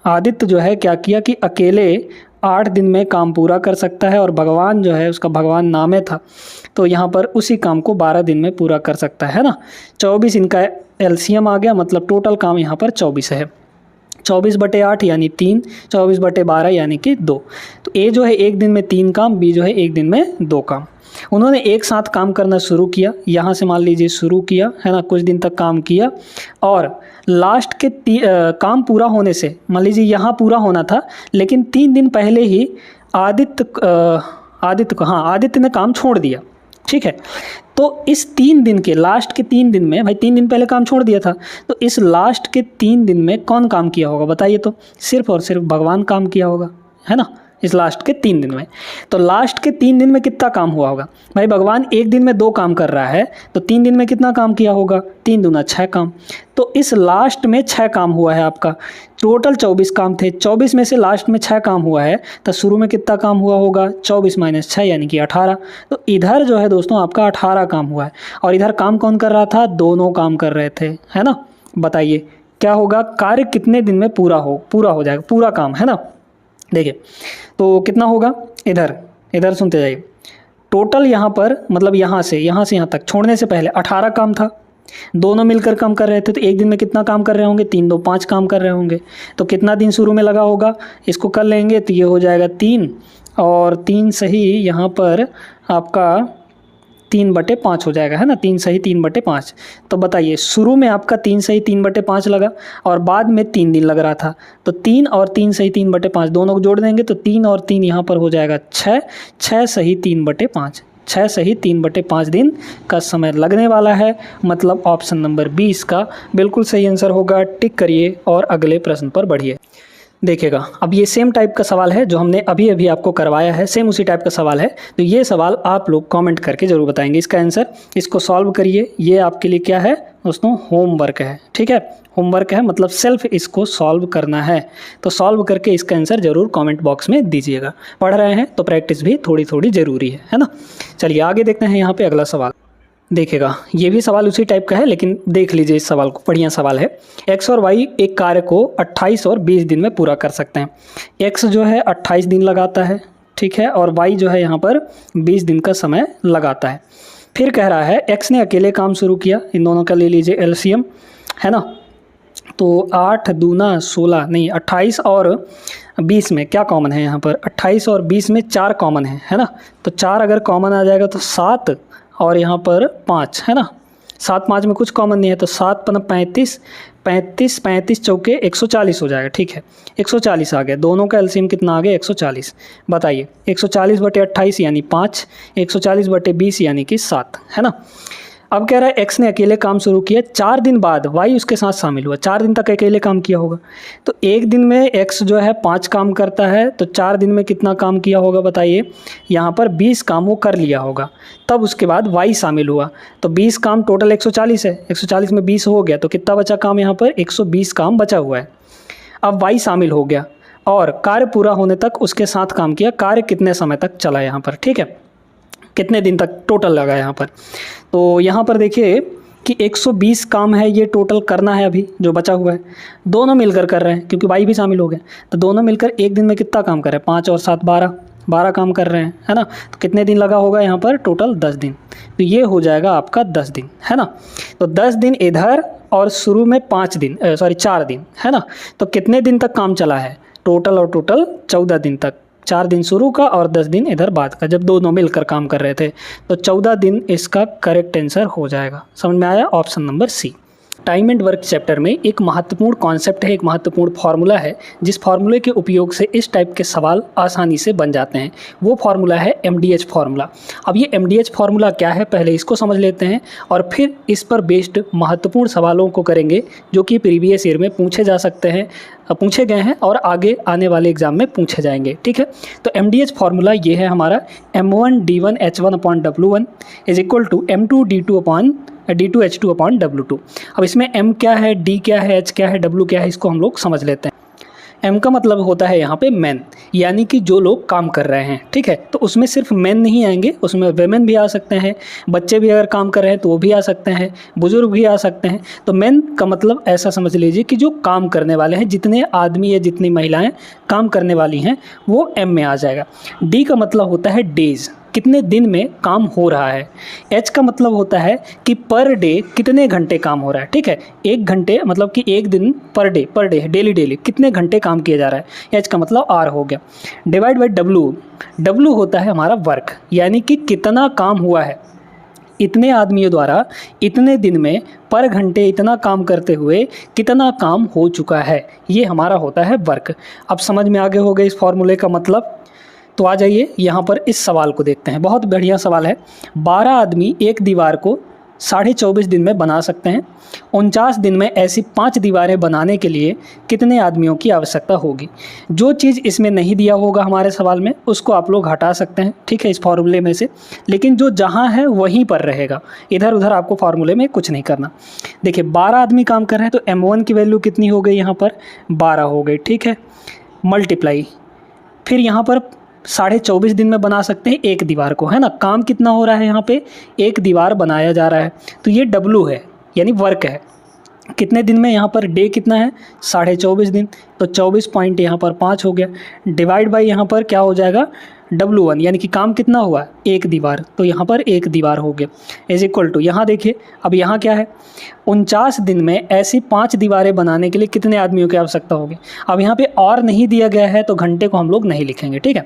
A: आदित्य जो है क्या किया कि अकेले 8 दिन में काम पूरा कर सकता है और भगवान जो है, उसका भगवान नाम है था, तो यहाँ पर उसी काम को 12 दिन में पूरा कर सकता है ना। 24 इनका एलसीएम आ गया, मतलब टोटल काम यहाँ पर 24 है। 24/8 यानी 3, 24/12 यानी कि 2। तो ए जो है एक दिन में 3 काम, बी जो है एक दिन में 2 काम। उन्होंने एक साथ काम करना शुरू किया, यहाँ से मान लीजिए शुरू किया, है ना, कुछ दिन तक काम किया और लास्ट के काम पूरा होने से, मान लीजिए यहाँ पूरा होना था, लेकिन 3 दिन पहले ही आदित्य ने काम छोड़ दिया, ठीक है। तो इस 3 दिन के लास्ट के 3 दिन में, भाई 3 दिन पहले काम छोड़ दिया था, तो इस लास्ट के 3 दिन में कौन काम किया होगा बताइए? तो सिर्फ और सिर्फ भगवान काम किया होगा, है ना, इस लास्ट के 3 दिन में। तो लास्ट के 3 दिन में कितना काम हुआ होगा? भाई भगवान एक दिन में 2 काम कर रहा है, तो 3 दिन में कितना काम किया होगा? 3 दूना 6 काम। तो इस लास्ट में 6 काम हुआ है आपका। टोटल 24 काम थे, 24 में से लास्ट में 6 काम हुआ है, तो शुरू में कितना काम हुआ होगा? 24 - 6 यानी कि 18। तो इधर जो है दोस्तों आपका 18 काम हुआ है। और इधर काम कौन कर रहा था? दोनों काम कर रहे थे, है ना। बताइए क्या होगा? कार्य कितने दिन में पूरा हो जाएगा पूरा काम, है ना। देखिए तो कितना होगा? इधर सुनते जाइए। टोटल यहाँ पर, मतलब यहाँ से यहाँ तक छोड़ने से पहले 18 काम था, दोनों मिलकर काम कर रहे थे, तो एक दिन में कितना काम कर रहे होंगे? 3 2 5 काम कर रहे होंगे। तो कितना दिन शुरू में लगा होगा? इसको कर लेंगे तो ये हो जाएगा 3 और 3 सही यहाँ पर आपका 3/5 हो जाएगा, है ना। 3 सही 3/5। तो बताइए शुरू में आपका 3 सही 3/5 लगा और बाद में 3 दिन लग रहा था, तो 3 और 3 सही 3/5 दोनों को जोड़ देंगे तो 3 और 3 यहाँ पर हो जाएगा 6, 6 सही 3/5, 6 सही 3/5 दिन का समय लगने वाला है। मतलब ऑप्शन नंबर 20 का बिल्कुल सही आंसर होगा। टिक करिए और अगले प्रश्न पर बढ़िए। देखिएगा अब ये सेम टाइप का सवाल है जो हमने अभी अभी आपको करवाया है, सेम उसी टाइप का सवाल है। तो ये सवाल आप लोग कमेंट करके ज़रूर बताएंगे इसका आंसर। इसको सॉल्व करिए, ये आपके लिए क्या है दोस्तों? होमवर्क है, ठीक है। होमवर्क है मतलब सेल्फ इसको सॉल्व करना है। तो सॉल्व करके इसका आंसर ज़रूर कमेंट बॉक्स में दीजिएगा। पढ़ रहे हैं तो प्रैक्टिस भी थोड़ी थोड़ी ज़रूरी है ना। चलिए आगे देखते हैं यहाँ पर अगला सवाल। देखिएगा ये भी सवाल उसी टाइप का है, लेकिन देख लीजिए इस सवाल को, बढ़िया सवाल है। एक्स और वाई एक कार्य को 28 और 20 दिन में पूरा कर सकते हैं। एक्स जो है 28 दिन लगाता है, ठीक है, और वाई जो है यहाँ पर 20 दिन का समय लगाता है। फिर कह रहा है एक्स ने अकेले काम शुरू किया, इन दोनों का ले लीजिए एलसीएम, है ना। तो 8 दूना 16 नहीं, 28 और 20 में क्या कॉमन है? यहाँ पर 28 और 20 में 4 कॉमन है ना। तो 4 अगर कॉमन आ जाएगा तो 7 और यहाँ पर 5, है ना। 7 5 में कुछ कॉमन नहीं है, तो 7 × 35, 35 चौके 140 हो जाएगा, ठीक है। 140 आ गया, दोनों का एलसीएम कितना आ गया? 140। बताइए 140/28 यानी 5, 140/20 यानी कि 7, है ना। अब कह रहा है एक्स ने अकेले काम शुरू किया, 4 दिन बाद वाई उसके साथ शामिल हुआ। 4 दिन तक अकेले काम किया होगा, तो एक दिन में एक्स जो है 5 काम करता है, तो 4 दिन में कितना काम किया होगा बताइए? यहाँ पर 20 काम वो कर लिया होगा। तब उसके बाद वाई शामिल हुआ, तो 20 काम टोटल 140 है, 140 में 20 हो गया, तो कितना बचा काम? यहाँ पर 120 काम बचा हुआ है। अब वाई शामिल हो गया और कार्य पूरा होने तक उसके साथ काम किया। कार्य कितने समय तक चला यहाँ पर, ठीक है, कितने दिन तक टोटल लगा यहाँ पर? तो यहाँ पर देखिए कि 120 काम है ये टोटल करना है अभी जो बचा हुआ है। दोनों मिलकर कर रहे हैं क्योंकि वाई भी शामिल हो गए, तो दोनों मिलकर एक दिन में कितना काम कर रहे हैं? 5 और 7 12 काम कर रहे हैं, है ना। तो कितने दिन लगा होगा यहाँ पर? टोटल 10 दिन। तो ये हो जाएगा आपका 10 दिन, है ना। तो 10 दिन इधर और शुरू में 4 दिन, है ना। तो कितने दिन तक काम चला है? टोटल और टोटल 14 दिन तक, 4 दिन शुरू का और 10 दिन इधर बाद का, जब दोनों मिलकर काम कर रहे थे, तो 14 दिन इसका करेक्ट आंसर हो जाएगा। समझ में आया? Option number C. Time and work chapter में एक महत्वपूर्ण कॉन्सेप्ट है, एक महत्वपूर्ण फार्मूला है, जिस फार्मूले के उपयोग से इस टाइप के सवाल आसानी से बन जाते हैं। वो फार्मूला है MDH फार्मूला। अब ये MDH फार्मूला क्या है, पहले इसको समझ लेते हैं और फिर इस पर बेस्ड महत्वपूर्ण सवालों को करेंगे जो कि प्रीवियस ईयर में पूछे जा सकते हैं, पूछे गए हैं और आगे आने वाले एग्जाम में पूछे जाएंगे। ठीक है, तो MDH फार्मूला ये है हमारा M1D1H1/W1 is equal to M2D2H2/W2। अब इसमें M क्या है, D क्या है, H क्या है, W क्या है, इसको हम लोग समझ लेते हैं। M का मतलब होता है यहाँ पे मैन, यानी कि जो लोग काम कर रहे हैं। ठीक है, तो उसमें सिर्फ मैन नहीं आएंगे, उसमें वेमेन भी आ सकते हैं, बच्चे भी अगर काम कर रहे हैं तो वो भी आ सकते हैं, बुजुर्ग भी आ सकते हैं। तो मैन का मतलब ऐसा समझ लीजिए कि जो काम करने वाले हैं, जितने आदमी या जितनी महिलाएं काम करने वाली हैं वो M में आ जाएगा। D का मतलब होता है डेज, कितने दिन में काम हो रहा है। H का मतलब होता है कि पर डे कितने घंटे काम हो रहा है। ठीक है, 1 घंटे मतलब कि 1 दिन पर डे डेली कितने घंटे काम किया जा रहा है। H का मतलब R हो गया। डिवाइड बाई W होता है हमारा वर्क, यानी कि कितना काम हुआ है, इतने आदमियों द्वारा इतने दिन में पर घंटे इतना काम करते हुए कितना काम हो चुका है, ये हमारा होता है वर्क। अब समझ में आगे हो गए इस फॉर्मूले का मतलब। तो आ जाइए यहाँ पर इस सवाल को देखते हैं, बहुत बढ़िया सवाल है। 12 आदमी एक दीवार को 24.5 दिन में बना सकते हैं। 49 दिन में ऐसी 5 दीवारें बनाने के लिए कितने आदमियों की आवश्यकता होगी। जो चीज़ इसमें नहीं दिया होगा हमारे सवाल में उसको आप लोग हटा सकते हैं, ठीक है, इस फार्मूले में से, लेकिन जो जहाँ है वहीं पर रहेगा, इधर उधर आपको फार्मूले में कुछ नहीं करना। देखिए 12 आदमी काम कर रहे हैं तो M1 की वैल्यू कितनी हो गई, यहाँ पर 12 हो गई। ठीक है, मल्टीप्लाई, फिर यहाँ पर 24.5 दिन में बना सकते हैं एक दीवार को, है ना। काम कितना हो रहा है यहाँ पे, एक दीवार बनाया जा रहा है, तो ये W है यानी वर्क है। कितने दिन में, यहाँ पर डे कितना है 24.5 दिन, तो 24 पॉइंट यहाँ पर 5 हो गया। डिवाइड बाई यहाँ पर क्या हो जाएगा W1, यानी कि काम कितना हुआ, एक दीवार, तो यहाँ पर एक दीवार हो गया इज इक्वल टू, यहाँ देखिए अब यहाँ क्या है, 49 दिन में ऐसी 5 दीवारें बनाने के लिए कितने आदमियों की आवश्यकता होगी। अब यहाँ पे और नहीं दिया गया है तो घंटे को हम लोग नहीं लिखेंगे। ठीक है,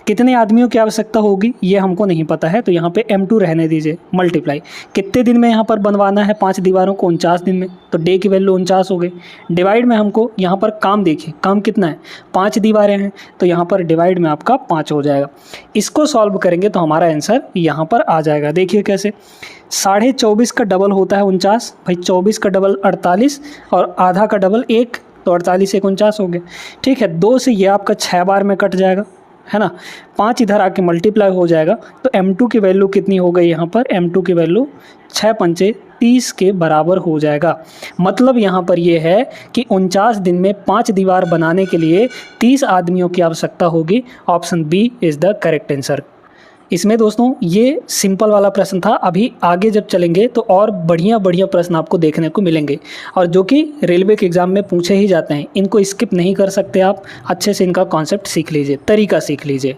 A: कितने आदमियों की आवश्यकता होगी ये हमको नहीं पता है, तो यहाँ पे M2 रहने दीजिए। मल्टीप्लाई, कितने दिन में यहाँ पर बनवाना है 5 दीवारों को, 49 दिन में, तो डे की वैल्यू 49 हो गई। डिवाइड में हमको यहाँ पर काम देखिए, काम कितना है, 5 दीवारें हैं, तो यहाँ पर डिवाइड में आपका 5 हो जाएगा। इसको सॉल्व करेंगे तो हमारा आंसर यहाँ पर आ जाएगा। देखिए कैसे, 24.5 का डबल होता है 49, भाई 24 का डबल 48 और आधा का डबल 1, तो 48 1 49 हो गया। ठीक है, 2 से ये आपका 6 बार में कट जाएगा, है ना। 5 इधर आके मल्टीप्लाई हो जाएगा, तो M2 की वैल्यू कितनी हो गई यहाँ पर, M2 की वैल्यू 6 पंचे 30 के बराबर हो जाएगा। मतलब यहाँ पर ये है कि 49 दिन में 5 दीवार बनाने के लिए 30 आदमियों की आवश्यकता होगी। Option B is the correct answer. इसमें दोस्तों ये सिंपल वाला प्रश्न था, अभी आगे जब चलेंगे तो और बढ़िया बढ़िया प्रश्न आपको देखने को मिलेंगे और जो कि रेलवे के एग्ज़ाम में पूछे ही जाते हैं। इनको स्किप नहीं कर सकते आप, अच्छे से इनका कॉन्सेप्ट सीख लीजिए, तरीका सीख लीजिए।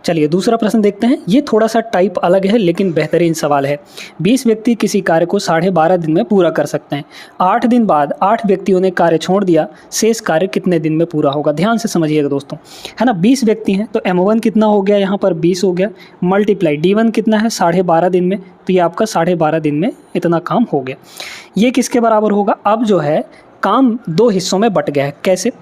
A: चलिए दूसरा प्रश्न देखते हैं। ये थोड़ा सा टाइप अलग है लेकिन बेहतरीन सवाल है। 20 व्यक्ति किसी कार्य को 12.5 दिन में पूरा कर सकते हैं। 8 दिन बाद 8 व्यक्तियों ने कार्य छोड़ दिया, शेष कार्य कितने दिन में पूरा होगा। ध्यान से समझिएगा दोस्तों, है ना। 20 व्यक्ति हैं तो M1 कितना हो गया, यहाँ पर 20 हो गया, मल्टीप्लाई D1 कितना है 12.5 दिन में, तो ये आपका 12.5 दिन में इतना काम हो गया। ये किसके बराबर होगा, अब जो है काम 2 हिस्सों में बट गया है। कैसे,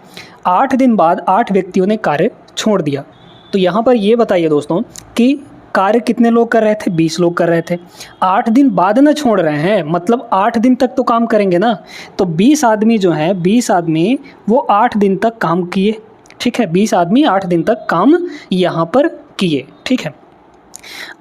A: 8 दिन बाद 8 व्यक्तियों ने कार्य छोड़ दिया, तो यहाँ पर ये बताइए दोस्तों कि कार्य कितने लोग कर रहे थे, 20 लोग कर रहे थे। 8 दिन बाद ना छोड़ रहे हैं, मतलब 8 दिन तक तो काम करेंगे ना, तो 20 आदमी जो है 20 आदमी वो 8 दिन तक काम किए। ठीक है, 20 आदमी 8 दिन तक काम यहाँ पर किए। ठीक है,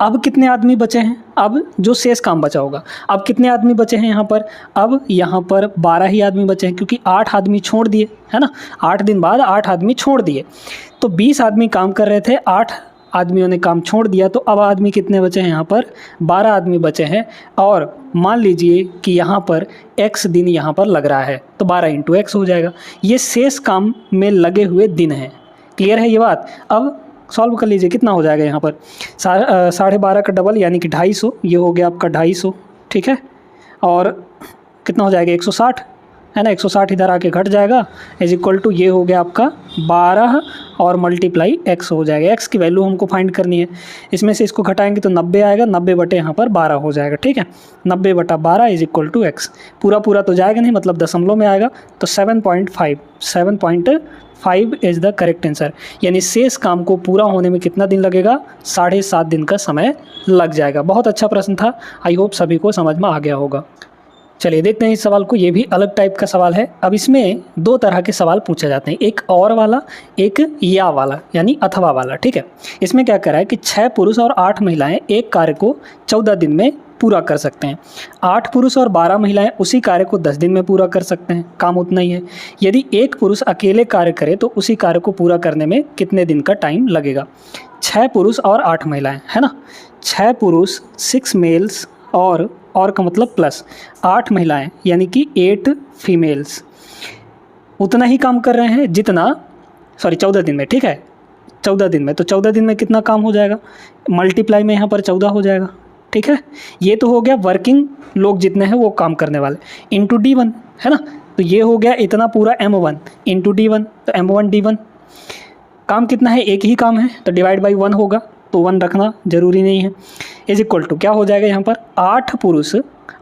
A: अब कितने आदमी बचे हैं, अब जो शेष काम बचा होगा, अब कितने आदमी बचे हैं यहाँ पर, अब यहाँ पर 12 ही आदमी बचे हैं क्योंकि 8 आदमी छोड़ दिए, है ना। 8 दिन बाद 8 आदमी छोड़ दिए, तो 20 आदमी काम कर रहे थे, 8 आदमियों ने काम छोड़ दिया, तो अब आदमी कितने बचे हैं, यहाँ पर 12 आदमी बचे हैं। और मान लीजिए कि यहाँ पर x दिन यहाँ पर लग रहा है, तो 12 × x हो जाएगा। ये शेष काम में लगे हुए दिन हैं। क्लियर है ये बात। अब सॉल्व कर लीजिए, कितना हो जाएगा यहाँ पर 12.5 का डबल यानी कि 250, ये हो गया आपका 250। ठीक है, और कितना हो जाएगा 160, है ना, 160 इधर आके घट जाएगा, इज इक्वल टू ये हो गया आपका 12 और मल्टीप्लाई x हो जाएगा। x की वैल्यू हमको फाइंड करनी है, इसमें से इसको घटाएंगे तो 90 आएगा, 90 बटे यहाँ पर 12 हो जाएगा। ठीक है, 90 बटा 12 इज इक्वल टू x। पूरा पूरा तो जाएगा नहीं, मतलब दशमलव में आएगा, तो 7.5 इज़ द करेक्ट आंसर। यानी शेष काम को पूरा होने में कितना दिन लगेगा, 7.5 दिन का समय लग जाएगा। बहुत अच्छा प्रश्न था, आई होप सभी को समझ में आ गया होगा। चलिए देखते हैं इस सवाल को, ये भी अलग टाइप का सवाल है। अब इसमें दो तरह के सवाल पूछे जाते हैं, एक और वाला, एक या वाला, यानी अथवा वाला। ठीक है, इसमें क्या करा है कि 6 पुरुष और 8 महिलाएं एक कार्य को 14 दिन में पूरा कर सकते हैं। 8 पुरुष और 12 महिलाएं उसी कार्य को 10 दिन में पूरा कर सकते हैं, काम उतना ही है। यदि एक पुरुष अकेले कार्य करे तो उसी कार्य को पूरा करने में कितने दिन का टाइम लगेगा। 6 पुरुष और 8 महिलाएं, है ना, 6 पुरुष 6 मेल्स और का मतलब प्लस 8 महिलाएं, यानी कि 8 फीमेल्स उतना ही काम कर रहे हैं जितना 14 दिन में। ठीक है, 14 दिन में, तो 14 दिन में कितना काम हो जाएगा, मल्टीप्लाई में यहाँ पर 14 हो जाएगा। ठीक है, ये तो हो गया वर्किंग लोग जितने हैं वो काम करने वाले, इंटू D1, है ना, तो ये हो गया इतना पूरा M1 इंटू D1, तो M1 D1 काम कितना है, एक ही काम है, तो डिवाइड बाई 1 होगा, तो 1 रखना ज़रूरी नहीं है। इज इक्वल टू क्या हो जाएगा यहाँ पर, 8 पुरुष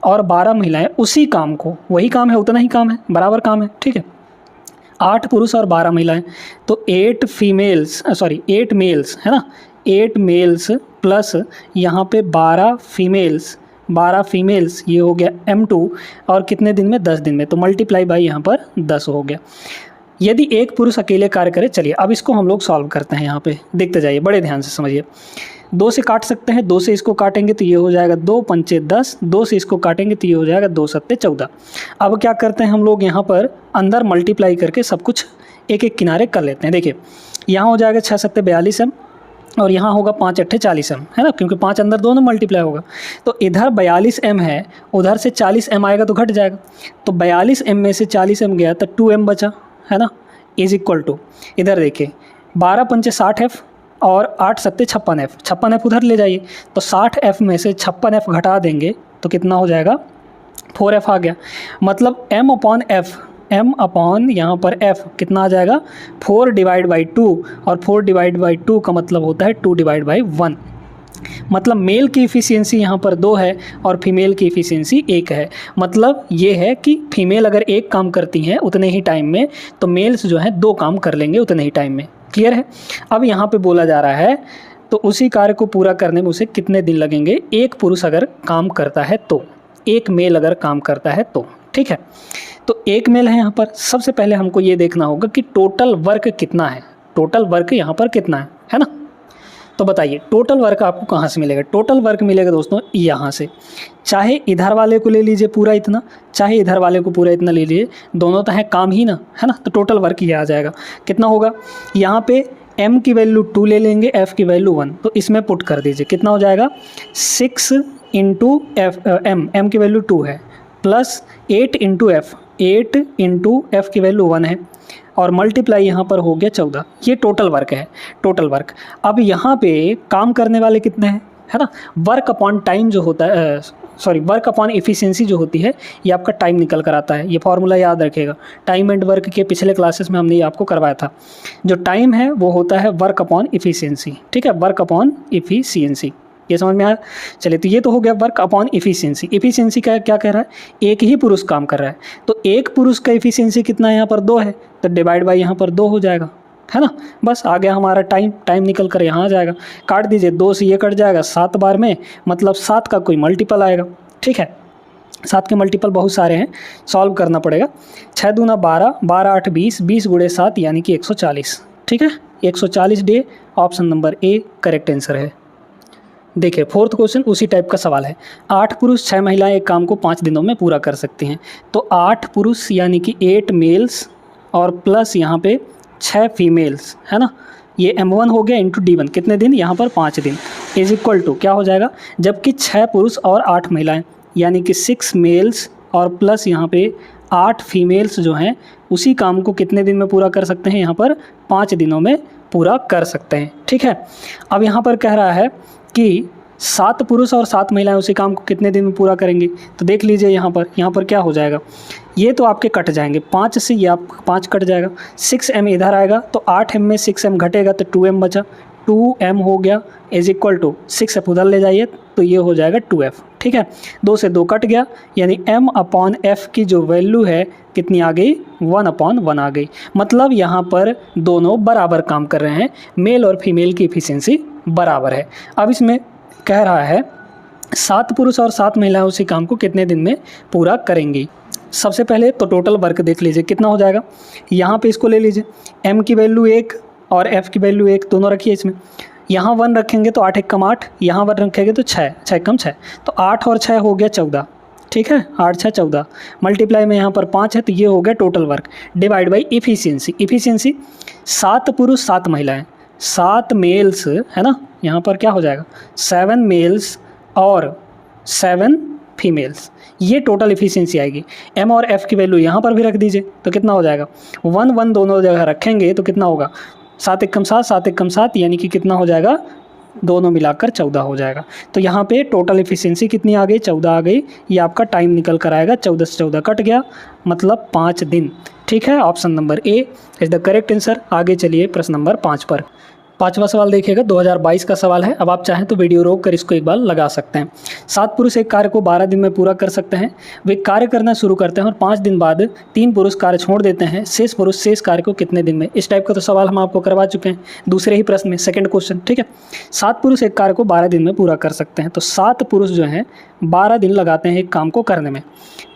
A: और 12 महिलाएं उसी काम को, वही काम है, उतना ही काम है, बराबर काम है। ठीक है, 8 पुरुष और 12 महिलाएं, तो 8 मेल्स, है ना, 8 मेल्स प्लस यहाँ पे 12 फीमेल्स, ये हो गया M2, और कितने दिन में, 10 दिन में, तो मल्टीप्लाई बाई यहाँ पर 10 हो गया। यदि एक पुरुष अकेले कार्य करे, चलिए अब इसको हम लोग सॉल्व करते हैं। यहाँ पे देखते जाइए, बड़े ध्यान से समझिए। 2 से काट सकते हैं, 2 से इसको काटेंगे तो ये हो जाएगा 2 पंचे 10, 2 से इसको काटेंगे तो ये हो जाएगा 2 सत्ते 14। अब क्या करते हैं हम लोग, यहाँ पर अंदर मल्टीप्लाई करके सब कुछ एक एक किनारे कर लेते हैं। देखिए यहाँ हो जाएगा 6 सत्ते 42 M, और यहाँ होगा 5 अट्ठे 40 M, है ना, क्योंकि 5 अंदर दोनों मल्टीप्लाई होगा, तो इधर 42 M है, उधर से 40 M आएगा तो घट जाएगा, तो 42 M में से 40 M गया तो 2 M बचा, है ना, इज इक्वल टू इधर देखिए 12 पंचे 60F और 8 सत्ते 56F, 56F उधर ले जाइए, तो 60F में से 56F घटा देंगे तो कितना हो जाएगा, 4F आ गया। मतलब M अपॉन यहाँ पर F कितना आ जाएगा, 4 डिवाइड बाई 2, और 4 डिवाइड बाई 2 का मतलब होता है 2 डिवाइड बाई 1। मतलब मेल की इफ़िशियंसी यहाँ पर 2 है और फीमेल की इफ़िशियंसी 1 है। मतलब ये है कि फीमेल अगर एक काम करती हैं उतने ही टाइम में, तो मेल्स जो हैं 2 काम कर लेंगे उतने ही टाइम में। क्लियर है। अब यहाँ पे बोला जा रहा है तो उसी कार्य को पूरा करने में उसे कितने दिन लगेंगे, एक पुरुष अगर काम करता है तो, एक मेल अगर काम करता है तो। ठीक है, तो एक मेल है यहाँ पर। सबसे पहले हमको ये देखना होगा कि टोटल वर्क कितना है, टोटल वर्क यहाँ पर कितना है ना। तो बताइए टोटल वर्क आपको कहाँ से मिलेगा। टोटल वर्क मिलेगा दोस्तों यहाँ से, चाहे इधर वाले को ले लीजिए पूरा इतना, चाहे इधर वाले को पूरा इतना ले लीजिए, दोनों तो है काम ही ना, है ना। तो टोटल वर्क ये आ जाएगा। कितना होगा, यहाँ पे m की वैल्यू 2 ले लेंगे, f की वैल्यू 1, तो इसमें पुट कर दीजिए। कितना हो जाएगा 6 इंटू m की वैल्यू 2 है, plus 8 into F, 8 into F की वैल्यू 1 है, और मल्टीप्लाई यहाँ पर हो गया 14। ये टोटल वर्क है, टोटल वर्क। अब यहाँ पे काम करने वाले कितने हैं, है ना। वर्क अपॉन टाइम जो होता है, वर्क अपॉन एफिशिएंसी जो होती है, ये आपका टाइम निकल कर आता है। ये फॉर्मूला याद रखिएगा, टाइम एंड वर्क के पिछले क्लासेस में हमने ये आपको करवाया था। जो टाइम है वो होता है वर्क अपॉन एफिशिएंसी, ठीक है, वर्क अपॉन एफिशिएंसी। ये समझ में आया। चलिए, तो ये तो हो गया वर्क अपॉन एफिशिएंसी। एफिशिएंसी का क्या कह रहा है, एक ही पुरुष काम कर रहा है, तो एक पुरुष का एफिशिएंसी कितना है, यहाँ पर 2 है, तो डिवाइड बाई यहाँ पर 2 हो जाएगा, है ना। बस आ गया हमारा टाइम निकल कर यहाँ आ जाएगा। काट दीजिए, 2 से ये कट जाएगा 7 बार में, मतलब 7 का कोई मल्टीपल आएगा। ठीक है, 7 के मल्टीपल बहुत सारे हैं, सॉल्व करना पड़ेगा। 6 दूना 12, 12 8 20, 20 गुणे 7 यानी कि 140। ठीक है, 140 day, option number A correct answer है। देखिए फोर्थ क्वेश्चन उसी टाइप का सवाल है। 8 पुरुष 6 महिलाएं एक काम को 5 दिनों में पूरा कर सकती हैं। तो 8 पुरुष यानी कि 8 मेल्स और प्लस यहाँ पे 6 फीमेल्स, है ना। ये M1 हो गया इंटू D1, कितने दिन, यहाँ पर 5 दिन, इज इक्वल टू क्या हो जाएगा, जबकि 6 पुरुष और 8 महिलाएं यानी कि 6 मेल्स और प्लस यहाँ पे 8 फीमेल्स जो हैं उसी काम को कितने दिन में पूरा कर सकते हैं, यहाँ पर 5 दिनों में पूरा कर सकते हैं। ठीक है, अब यहाँ पर कह रहा है कि 7 पुरुष और 7 महिलाएं उसी काम को कितने दिन में पूरा करेंगी? तो देख लीजिए यहाँ पर क्या हो जाएगा, ये तो आपके कट जाएंगे, 5 से ये आपका 5 कट जाएगा, 6m इधर आएगा तो 8m में 6m घटेगा तो 2m बचा, 2m हो गया इज इक्वल टू 6f उधर ले जाइए तो ये हो जाएगा 2f। ठीक है, 2 से 2 कट गया, यानी m/f की जो वैल्यू है कितनी आ गई? 1/1 आ गई। मतलब यहाँ पर दोनों बराबर काम कर रहे हैं, मेल और फीमेल की इफ़िशियंसी बराबर है। अब इसमें कह रहा है 7 पुरुष और 7 महिलाएं उसी काम को कितने दिन में पूरा करेंगी। सबसे पहले तो टोटल वर्क देख लीजिए कितना हो जाएगा। यहाँ पे इसको ले लीजिए, m की वैल्यू 1 और f की वैल्यू 1 दोनों रखिए इसमें। यहाँ 1 रखेंगे तो 8 एकम 8, यहाँ 1 रखेंगे तो 6, 6 एकम 6, तो 8 और 6 हो गया 14। ठीक है, 8 6 14, मल्टीप्लाई में यहाँ पर 5 है तो ये हो गया total work divide by efficiency. Efficiency 7 पुरुष 7 महिलाएं, 7 मेल्स है ना, यहाँ पर क्या हो जाएगा 7 मेल्स और 7 फीमेल्स, ये टोटल इफ़िशियंसी आएगी। m और f की वैल्यू यहाँ पर भी रख दीजिए तो कितना हो जाएगा 1 1 दोनों जगह रखेंगे तो कितना होगा 7 एकम 7, 7 एकम 7, यानी कि कितना हो जाएगा, दोनों मिलाकर 14 हो जाएगा। तो यहाँ पे टोटल इफ़िशियंसी कितनी आ गई? 14 आ गई। ये आपका टाइम निकल कर आएगा, 14 से 14 कट गया, मतलब 5 दिन। ठीक है, option number A is the correct answer. आगे चलिए प्रश्न नंबर 5 पर। 5वां सवाल देखिएगा, 2022 का सवाल है। अब आप चाहें तो वीडियो रोक कर इसको एक बार लगा सकते हैं। 7 पुरुष एक कार्य को 12 दिन में पूरा कर सकते हैं। वे कार्य करना शुरू करते हैं और 5 दिन बाद 3 पुरुष कार्य छोड़ देते हैं। शेष पुरुष शेष कार्य को कितने दिन में? इस टाइप का तो सवाल हम आपको करवा चुके हैं दूसरे ही प्रश्न में, सेकंड क्वेश्चन। ठीक है, 7 पुरुष एक कार्य को 12 दिन में पूरा कर सकते हैं। तो 7 पुरुष जो हैं 12 दिन लगाते हैं एक काम को करने में,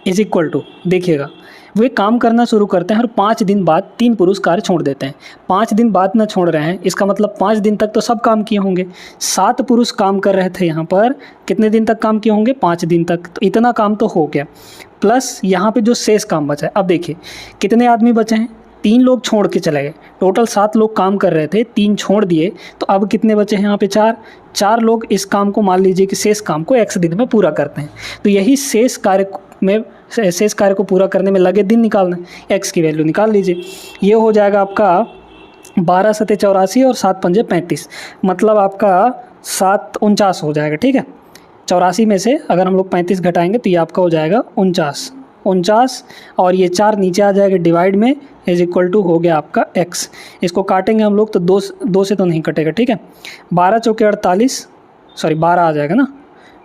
A: इज इक्वल टू, देखिएगा वे काम करना शुरू करते हैं और 5 दिन बाद 3 पुरुष कार्य छोड़ देते हैं। 5 दिन बाद ना छोड़ रहे हैं, इसका मतलब 5 दिन तक तो सब काम किए होंगे। 7 पुरुष काम कर रहे थे, यहाँ पर कितने दिन तक काम किए होंगे? 5 दिन तक। तो इतना काम तो हो गया, प्लस यहाँ पे जो शेष काम बचा है। अब देखिए कितने आदमी बचे हैं, 3 लोग छोड़ के चले गए। टोटल 7 लोग काम कर रहे थे, 3 छोड़ दिए, तो अब कितने बचे हैं यहाँ पे? 4 लोग इस काम को, मान लीजिए कि शेष काम को x दिन में पूरा करते हैं। तो यही शेष कार्य को पूरा करने में लगे दिन निकालना है। x की वैल्यू निकाल लीजिए, ये हो जाएगा आपका 12 सते 84 और 7 पंजे 35, मतलब आपका 7 49 हो जाएगा। ठीक है, 84 में से अगर हम लोग 35 घटाएंगे तो ये आपका हो जाएगा 49, और ये 4 नीचे आ जाएगा डिवाइड में, इज इक्वल टू हो गया आपका x। इसको काटेंगे हम लोग तो 2 से तो नहीं कटेगा। ठीक है, 12 चौके 48, सॉरी 12 आ जाएगा ना,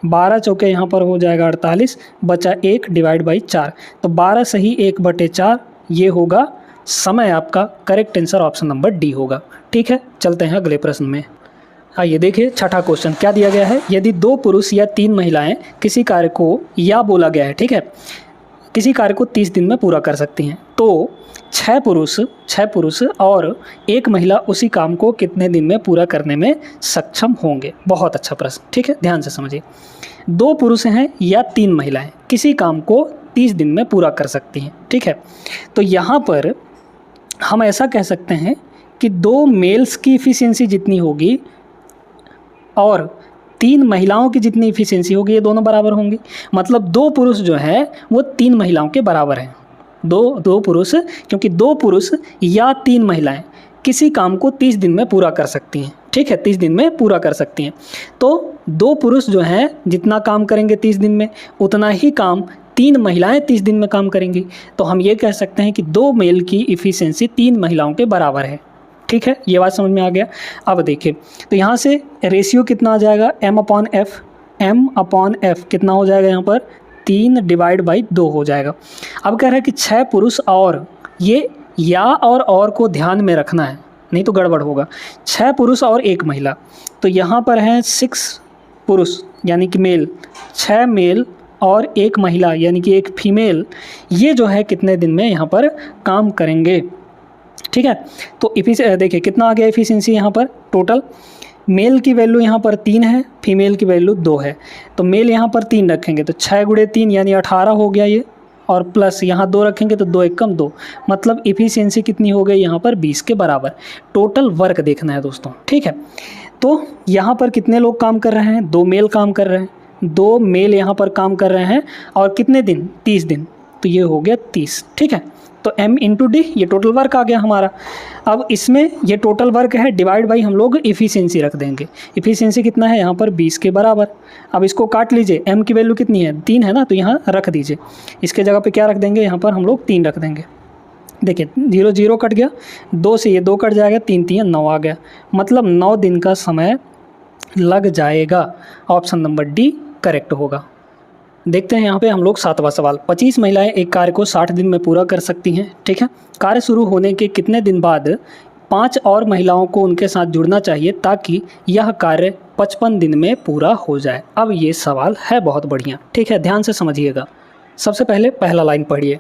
A: 12 चौके यहाँ पर हो जाएगा 48, बचा 1 डिवाइड बाई 4, तो 12 सही 1/4, ये होगा समय आपका। Correct answer option number D होगा। ठीक है, चलते हैं अगले प्रश्न में। आइए देखिए छठा क्वेश्चन क्या दिया गया है। यदि 2 पुरुष या 3 महिलाएं किसी कार्य को, या बोला गया है, ठीक है, किसी कार्य को 30 दिन में पूरा कर सकती हैं, तो 6 पुरुष और 1 महिला उसी काम को कितने दिन में पूरा करने में सक्षम होंगे? बहुत अच्छा प्रश्न। ठीक है, ध्यान से समझिए। 2 पुरुष हैं या 3 महिलाएं किसी काम को 30 दिन में पूरा कर सकती हैं। ठीक है, तो यहाँ पर हम ऐसा कह सकते हैं कि 2 मेल्स की इफ़िशियंसी जितनी होगी और 3 महिलाओं की जितनी इफ़िशियंसी होगी, ये दोनों बराबर होंगी। मतलब 2 पुरुष जो है वो 3 महिलाओं के बराबर हैं। दो पुरुष, क्योंकि 2 पुरुष या 3 महिलाएं किसी काम को 30 दिन में पूरा कर सकती हैं। ठीक है, 30 दिन में पूरा कर सकती हैं। तो 2 पुरुष जो हैं जितना काम करेंगे 30 दिन में, उतना ही काम 3 महिलाएं 30 दिन में काम करेंगी। तो हम ये कह सकते हैं कि 2 मेल की इफ़िशियंसी 3 महिलाओं के बराबर है। ठीक है, ये बात समझ में आ गया। अब देखिए, तो यहाँ से रेशियो कितना आ जाएगा? m/f कितना हो जाएगा यहाँ पर? 3 डिवाइड बाई 2 हो जाएगा। अब कह रहा है कि 6 पुरुष और, ये या और को ध्यान में रखना है, नहीं तो गड़बड़ होगा। 6 पुरुष और 1 महिला, तो यहाँ पर हैं 6 पुरुष यानी कि मेल, 6 मेल और 1 महिला यानी कि 1 फीमेल, ये जो है कितने दिन में यहाँ पर काम करेंगे? ठीक है, तो देखिए कितना आ गया एफिशिएंसी यहाँ पर टोटल। मेल की वैल्यू यहाँ पर 3 है, फीमेल की वैल्यू 2 है, तो मेल यहाँ पर 3 रखेंगे तो 6 × 3 यानी 18 हो गया ये, और प्लस यहाँ 2 रखेंगे तो 2 × 2, मतलब इफिशियंसी कितनी हो गई यहाँ पर 20 के बराबर। टोटल वर्क देखना है दोस्तों। ठीक है, तो यहाँ पर कितने लोग काम कर रहे हैं? 2 मेल काम कर रहे हैं, 2 मेल यहाँ पर काम कर रहे हैं, और कितने दिन? 30 दिन। तो ये हो गया 30। ठीक है, तो m इंटू डी ये टोटल वर्क आ गया हमारा। अब इसमें ये टोटल वर्क है, डिवाइड बाई हम लोग इफ़िशियंसी रख देंगे। इफ़िशियंसी कितना है यहाँ पर 20 के बराबर। अब इसको काट लीजिए, m की वैल्यू कितनी है 3 है ना, तो यहाँ रख दीजिए। इसके जगह पे क्या रख देंगे, यहाँ पर हम लोग 3 रख देंगे। देखिए 0 0 कट गया, 2 से ये 2 कट जाएगा, 3 3 9 आ गया, मतलब 9 दिन का समय लग जाएगा। ऑप्शन नंबर डी करेक्ट होगा। देखते हैं यहाँ पे हम लोग 7वां सवाल। 25 महिलाएं एक कार्य को 60 दिन में पूरा कर सकती हैं। ठीक है, कार्य शुरू होने के कितने दिन बाद 5 और महिलाओं को उनके साथ जुड़ना चाहिए ताकि यह कार्य 55 दिन में पूरा हो जाए। अब ये सवाल है बहुत बढ़िया। ठीक है, ध्यान से समझिएगा। सबसे पहले पहला लाइन पढ़िए,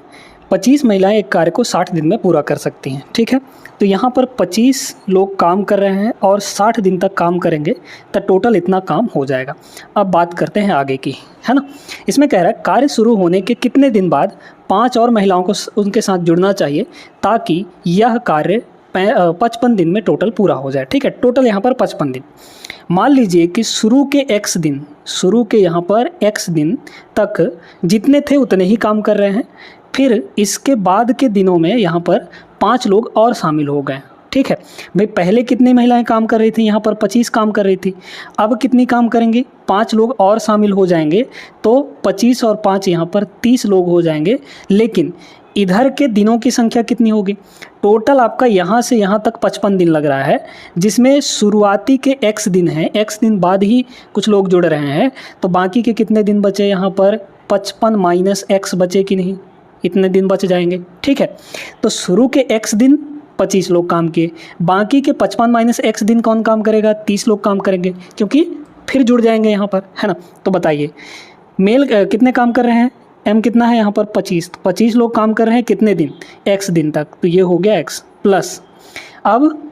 A: 25 महिलाएं एक कार्य को 60 दिन में पूरा कर सकती हैं। ठीक है, तो यहाँ पर 25 लोग काम कर रहे हैं और 60 दिन तक काम करेंगे तो टोटल इतना काम हो जाएगा। अब बात करते हैं आगे की, है ना। इसमें कह रहा है कार्य शुरू होने के कितने दिन बाद 5 और महिलाओं को उनके साथ जुड़ना चाहिए ताकि यह कार्य 55 दिन में टोटल पूरा हो जाए। ठीक है, टोटल यहाँ पर 55 दिन। मान लीजिए कि शुरू के x दिन, शुरू के यहाँ पर x दिन तक जितने थे उतने ही काम कर रहे हैं, फिर इसके बाद के दिनों में यहाँ पर 5 लोग और शामिल हो गए। ठीक है भाई, पहले कितनी महिलाएं काम कर रही थी, यहाँ पर 25 काम कर रही थी, अब कितनी काम करेंगी, 5 लोग और शामिल हो जाएंगे, तो 25 और 5 यहाँ पर 30 लोग हो जाएंगे। लेकिन इधर के दिनों की संख्या कितनी होगी, टोटल आपका यहाँ से यहाँ तक 55 दिन लग रहा है, जिसमें शुरुआती के x दिन हैं, x दिन बाद ही कुछ लोग जुड़ रहे हैं, तो बाकी के कितने दिन बचे यहाँ पर 55 माइनस x बचे कि नहीं, इतने दिन बच जाएंगे। ठीक है, तो शुरू के x दिन 25 लोग काम किए, बाकी के 55 माइनस x दिन कौन काम करेगा, 30 लोग काम करेंगे, क्योंकि फिर जुड़ जाएंगे यहाँ पर, है ना। तो बताइए मेल कितने काम कर रहे हैं, m कितना है यहाँ पर 25, तो 25 लोग काम कर रहे हैं कितने दिन, x दिन तक, तो ये हो गया x प्लस। अब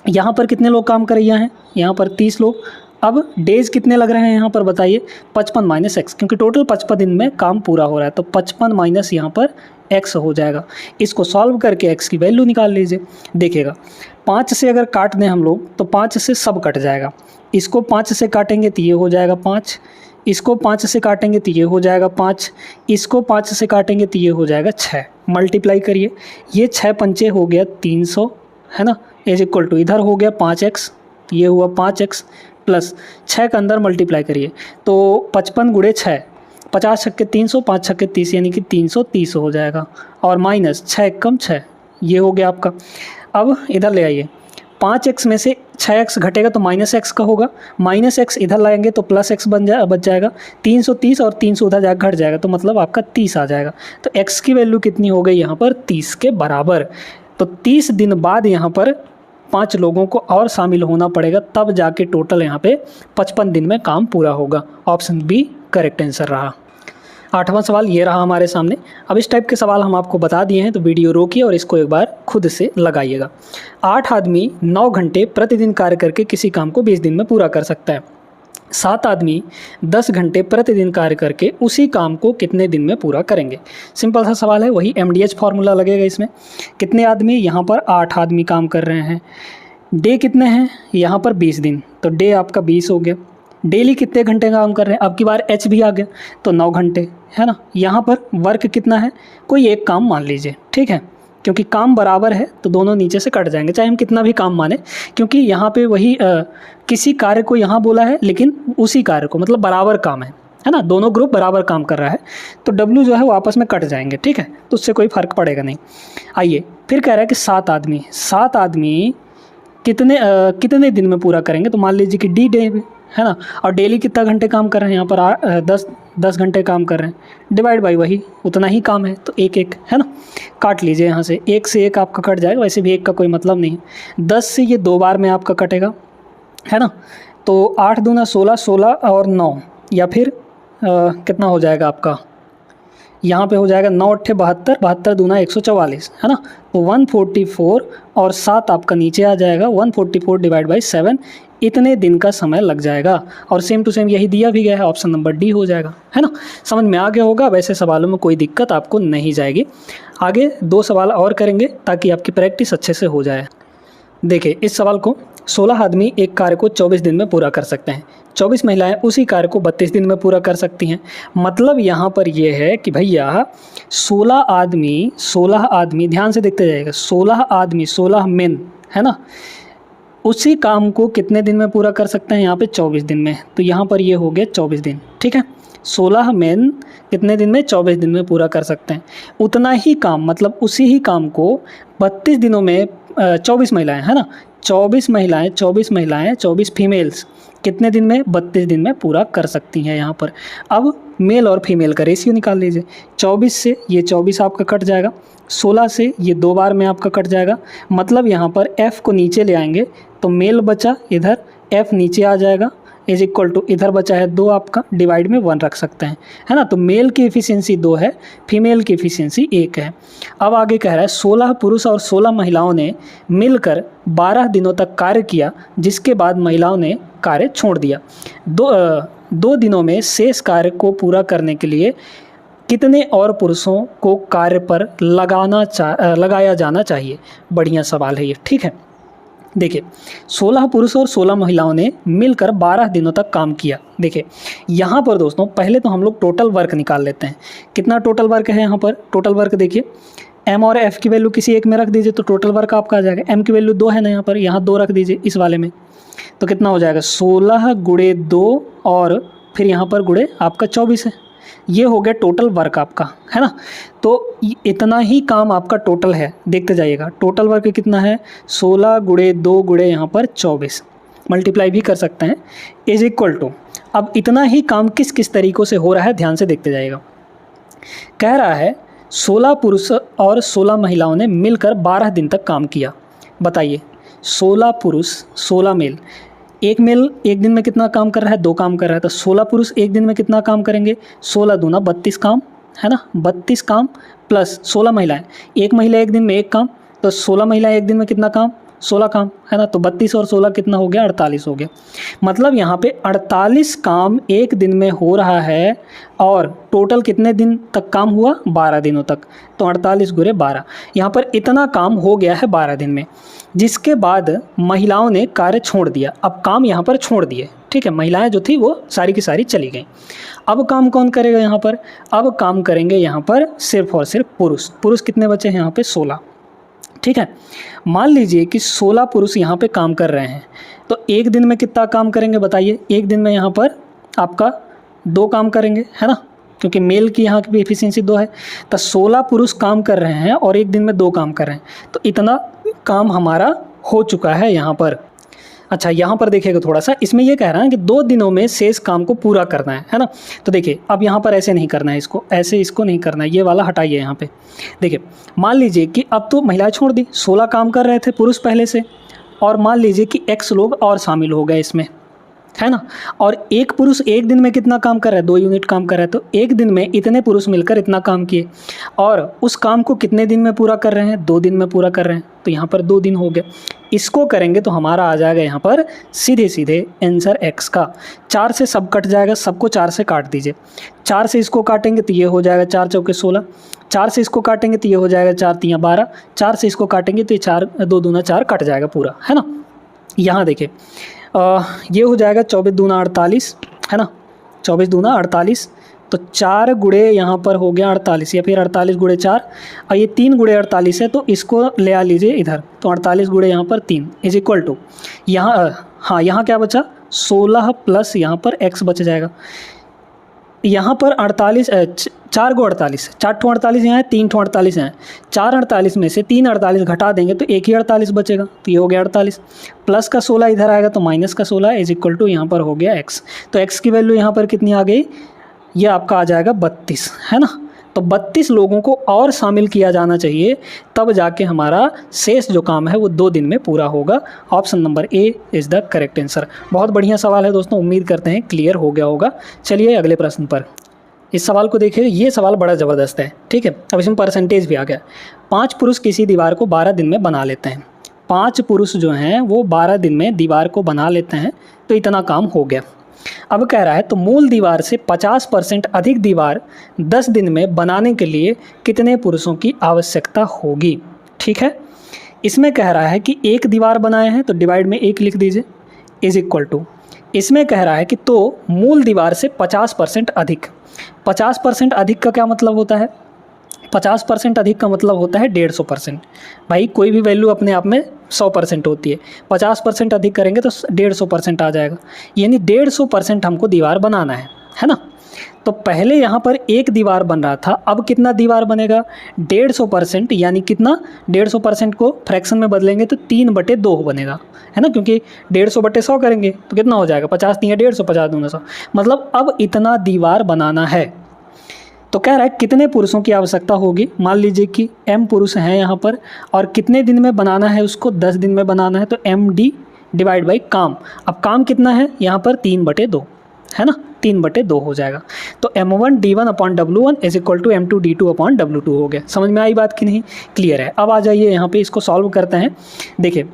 A: यहाँ पर कितने लोग काम कर रहे हैं, यहाँ पर 30 लोग। अब डेज कितने लग रहे हैं यहाँ पर बताइए, 55 माइनस एक्स, क्योंकि टोटल 55 दिन में काम पूरा हो रहा है, तो 55 माइनस यहाँ पर x हो जाएगा। इसको सॉल्व करके x की वैल्यू निकाल लीजिए। देखिएगा 5 से अगर काट दें हम लोग तो 5 से सब कट जाएगा, इसको 5 से काटेंगे तो ये हो जाएगा 5, इसको 5 से काटेंगे तो ये हो जाएगा 5, इसको 5 से काटेंगे तो ये हो जाएगा 6। मल्टीप्लाई करिए, ये 6 पंचे हो गया 300, है ना, इज इक्वल टू इधर हो गया 5x, ये हुआ 5x प्लस 6 के अंदर मल्टीप्लाई करिए तो 55 गुणे 6, 50 छक्के 300, 5 छक्के 30, यानी कि 330 हो जाएगा, और माइनस 6 कम 6, ये हो गया आपका। अब इधर ले आइए, 5x में से 6x घटेगा तो माइनस एक्स का होगा, माइनस एक्स इधर लाएंगे तो प्लस एक्स बच जाएगा, 330 और 300 उधर जा घट जाएगा, तो मतलब आपका 30 आ जाएगा। तो x की वैल्यू कितनी हो गई यहाँ पर 30 के बराबर। तो 30 दिन बाद यहाँ पर 5 लोगों को और शामिल होना पड़ेगा, तब जाके टोटल यहाँ पे 55 दिन में काम पूरा होगा। ऑप्शन बी करेक्ट आंसर रहा। 8वां सवाल ये रहा हमारे सामने। अब इस टाइप के सवाल हम आपको बता दिए हैं, तो वीडियो रोकिए और इसको एक बार खुद से लगाइएगा। 8 आदमी 9 घंटे प्रतिदिन कार्य करके किसी काम को 20 दिन में पूरा कर सकता है। 7 आदमी 10 घंटे प्रतिदिन कार्य करके उसी काम को कितने दिन में पूरा करेंगे। सिंपल सा सवाल है, वही MDH फार्मूला लगेगा इसमें। कितने आदमी, यहाँ पर 8 आदमी काम कर रहे हैं। डे कितने हैं, यहाँ पर 20 दिन, तो डे आपका 20 हो गया। डेली कितने घंटे काम कर रहे हैं, अब की बार H भी आ गया, तो 9 घंटे, है ना। यहाँ पर वर्क कितना है, कोई एक काम मान लीजिए, ठीक है, क्योंकि काम बराबर है तो दोनों नीचे से कट जाएंगे, चाहे हम कितना भी काम माने, क्योंकि यहाँ पे वही किसी कार्य को यहाँ बोला है, लेकिन उसी कार्य को, मतलब बराबर काम है ना, दोनों ग्रुप बराबर काम कर रहा है, तो W जो है वो आपस में कट जाएंगे, ठीक है, तो उससे कोई फ़र्क पड़ेगा नहीं। आइए फिर कह रहा है कि 7 आदमी कितने दिन में पूरा करेंगे, तो मान लीजिए कि D डे है ना, और डेली कितना घंटे काम कर रहे हैं, यहाँ पर 10 घंटे काम कर रहे हैं, डिवाइड बाई वही उतना ही काम है, तो 1 है ना, काट लीजिए यहाँ से, 1 से 1 आपका कट जाएगा, वैसे भी 1 का कोई मतलब नहीं है। 10 से ये 2 बार में आपका कटेगा, है ना, तो 8 दूना 16, 16 और 9, या फिर कितना हो जाएगा आपका, यहाँ पे हो जाएगा 9 अट्ठे 72, 72 दूना 144, है ना, तो 144 और 7 आपका नीचे आ जाएगा, 144 डिवाइड बाई 7, इतने दिन का समय लग जाएगा। और सेम टू सेम यही दिया भी गया है, ऑप्शन नंबर डी हो जाएगा, है ना। समझ में आ गया होगा, वैसे सवालों में कोई दिक्कत आपको नहीं जाएगी। आगे 2 सवाल और करेंगे ताकि आपकी प्रैक्टिस अच्छे से हो जाए। देखिए इस सवाल को 16 आदमी एक कार्य को 24 दिन में पूरा कर सकते हैं, 24 महिलाएं उसी कार्य को 32 दिन में पूरा कर सकती हैं। मतलब यहाँ पर ये है कि भैया 16 आदमी ध्यान से देखते जाइएगा, 16 आदमी 16 मेन है ना, उसी काम को कितने दिन में पूरा कर सकते हैं यहाँ पे 24 दिन में। तो यहाँ पर ये हो गया 24 दिन, ठीक है। 16 मेन कितने दिन में 24 दिन में पूरा कर सकते हैं। उतना ही काम मतलब उसी ही काम को 32 दिनों में 24 महिलाएं है ना, 24 महिलाएं 24 फीमेल्स कितने दिन में 32 दिन में पूरा कर सकती हैं यहाँ पर। अब मेल और फीमेल का रेशियो निकाल लीजिए, 24 से ये 24 आपका कट जाएगा, 16 से ये 2 बार में आपका कट जाएगा। मतलब यहाँ पर f को नीचे ले आएंगे तो मेल बचा इधर, f नीचे आ जाएगा इज इक्वल टू इधर बचा है 2 आपका, डिवाइड में 1 रख सकते हैं है ना। तो मेल की एफिशिएंसी 2 है, फीमेल की एफिशिएंसी 1 है। अब आगे कह रहा है 16 पुरुष और 16 महिलाओं ने मिलकर 12 दिनों तक कार्य किया, जिसके बाद महिलाओं ने कार्य छोड़ दिया। 2 दिनों में शेष कार्य को पूरा करने के लिए कितने और पुरुषों को कार्य पर लगाया जाना चाहिए। बढ़िया सवाल है ये, ठीक है। देखिए 16 पुरुष और 16 महिलाओं ने मिलकर 12 दिनों तक काम किया। देखिए यहाँ पर दोस्तों पहले तो हम लोग टोटल वर्क निकाल लेते हैं। कितना टोटल वर्क है यहाँ पर, टोटल वर्क देखिए m और f की वैल्यू किसी एक में रख दीजिए तो टोटल वर्क आपका आ जाएगा। m की वैल्यू 2 है ना यहाँ पर, यहाँ 2 रख दीजिए इस वाले में, तो कितना हो जाएगा 16 गुणे 2 और फिर यहाँ पर गुणे आपका 24 है। ये हो गया टोटल वर्क आपका है ना। तो इतना ही काम आपका टोटल है, देखते जाइएगा टोटल वर्क कितना है 16 गुणे 2 गुणे यहाँ पर 24, मल्टीप्लाई भी कर सकते हैं, इज इक्वल टू। अब इतना ही काम किस किस तरीक़ों से हो रहा है ध्यान से देखते जाइएगा। कह रहा है 16 पुरुष और 16 महिलाओं ने मिलकर 12 दिन तक काम किया। बताइए 16 पुरुष 16 मेल, एक मेल एक दिन में कितना काम कर रहा है, 2 काम कर रहा है। तो 16 पुरुष एक दिन में कितना काम करेंगे, 16 दूना 32 काम है ना, 32 काम प्लस 16 महिलाएं, एक महिला एक दिन में 1 काम, तो 16 महिलाएं एक दिन में कितना काम 16 काम है ना। तो 32 और 16 कितना हो गया 48 हो गया। मतलब यहाँ पे 48 काम एक दिन में हो रहा है और टोटल कितने दिन तक काम हुआ 12 दिनों तक। तो 48 गुणे 12, यहाँ पर इतना काम हो गया है 12 दिन में, जिसके बाद महिलाओं ने कार्य छोड़ दिया। अब काम यहाँ पर छोड़ दिए, ठीक है, महिलाएं जो थी वो सारी की सारी चली गई। अब काम कौन करेगा यहाँ पर, अब काम करेंगे यहाँ पर सिर्फ और सिर्फ पुरुष। पुरुष कितने बचे हैं यहाँ पे 16, ठीक है। मान लीजिए कि 16 पुरुष यहाँ पे काम कर रहे हैं, तो एक दिन में कितना काम करेंगे बताइए। एक दिन में यहाँ पर आपका 2 काम करेंगे है ना, क्योंकि मेल की यहाँ की एफिशिएंसी 2 है। तो 16 पुरुष काम कर रहे हैं और एक दिन में 2 काम कर रहे हैं, तो इतना काम हमारा हो चुका है यहाँ पर। अच्छा यहाँ पर देखिएगा थोड़ा सा, इसमें ये कह रहा है कि 2 दिनों में शेष काम को पूरा करना है ना। तो देखिए अब यहाँ पर ऐसे नहीं करना है, इसको ऐसे इसको नहीं करना है, ये वाला हटाइए यहाँ पे। देखिए मान लीजिए कि अब तो महिलाएं छोड़ दी, 16 काम कर रहे थे पुरुष पहले से, और मान लीजिए कि x लोग और शामिल हो गए इसमें है ना। और एक पुरुष एक दिन में कितना काम कर रहा है 2 यूनिट काम कर रहा है, तो एक दिन में इतने पुरुष मिलकर इतना काम किए और उस काम को कितने दिन में पूरा कर रहे हैं 2 दिन में पूरा कर रहे हैं। तो यहाँ पर 2 दिन हो गए। इसको करेंगे तो हमारा आ जाएगा यहाँ पर सीधे सीधे आंसर x का। 4 से सब कट जाएगा, सबको 4 से काट दीजिए। 4 से इसको काटेंगे तो ये हो जाएगा 4 चौके 16, 4 से इसको काटेंगे तो ये हो जाएगा 4 तियाँ 12, 4 से इसको काटेंगे तो ये 4 2 दूना 4 कट जाएगा पूरा है ना। यहाँ देखिए ये हो जाएगा 24 दूना 48 है ना, 24 दूना 48, तो 4 गुणे यहाँ पर हो गया 48 या फिर 48 गुणे 4, और ये 3 गुणे 48 है तो इसको ले आ लीजिए इधर। तो 48 गुणे यहाँ पर 3 इज इक्वल टू यहाँ हाँ यहाँ क्या बचा 16 प्लस यहाँ पर x बच जाएगा। यहाँ पर 48 4 को 48, 4 ठो 48 यहाँ है, 3 ठो 48 हैं, 4 48 में से 3 48 घटा देंगे तो एक ही 48 बचेगा, तो ये हो गया 48, प्लस का 16 इधर आएगा तो माइनस का 16 इज इक्वल टू यहाँ पर हो गया x। तो x की वैल्यू यहाँ पर कितनी आ गई, ये आपका आ जाएगा 32 है ना। तो 32 लोगों को और शामिल किया जाना चाहिए, तब जाके हमारा शेष जो काम है वो 2 दिन में पूरा होगा। Option number A is the correct answer. बहुत बढ़िया सवाल है दोस्तों, उम्मीद करते हैं क्लियर हो गया होगा। चलिए अगले प्रश्न पर। इस सवाल को देखिए, ये सवाल बड़ा ज़बरदस्त है, ठीक है। अब इसमें परसेंटेज भी आ गया। 5 पुरुष किसी दीवार को 12 दिन में बना लेते हैं। 5 पुरुष जो हैं वो 12 दिन में दीवार को बना लेते हैं, तो इतना काम हो गया। अब कह रहा है तो मूल दीवार से 50% अधिक दीवार 10 दिन में बनाने के लिए कितने पुरुषों की आवश्यकता होगी। ठीक है, इसमें कह रहा है कि एक दीवार बनाए हैं तो डिवाइड में 1 लिख दीजिए इज इक्वल टू, इसमें कह रहा है कि तो मूल दीवार से 50% अधिक। 50% अधिक का क्या मतलब होता है? 50% अधिक का मतलब होता है 150%। भाई कोई भी वैल्यू अपने आप में 100% होती है, 50% अधिक करेंगे तो 150% आ जाएगा, यानी 150% हमको दीवार बनाना है ना। तो पहले यहाँ पर एक दीवार बन रहा था, अब कितना दीवार बनेगा? 150%, यानी कितना? 150% को फ्रैक्शन में बदलेंगे तो 3/2 बनेगा, है ना, क्योंकि 150/100 करेंगे तो कितना हो जाएगा? 50 3 150, 50 दूना 100, मतलब अब इतना दीवार बनाना है। तो कह रहा है कितने पुरुषों की आवश्यकता होगी? मान लीजिए कि m पुरुष हैं यहाँ पर, और कितने दिन में बनाना है उसको? 10 दिन में बनाना है, तो md डिवाइड बाई काम। अब काम कितना है यहाँ पर? 3/2, है ना, 3/2 हो जाएगा। तो m1d1/w1 is equal to m2d2/w2 हो गया। समझ में आई बात कि नहीं? क्लियर है। अब आ जाइए यहाँ पे, इसको सॉल्व करते हैं। देखिए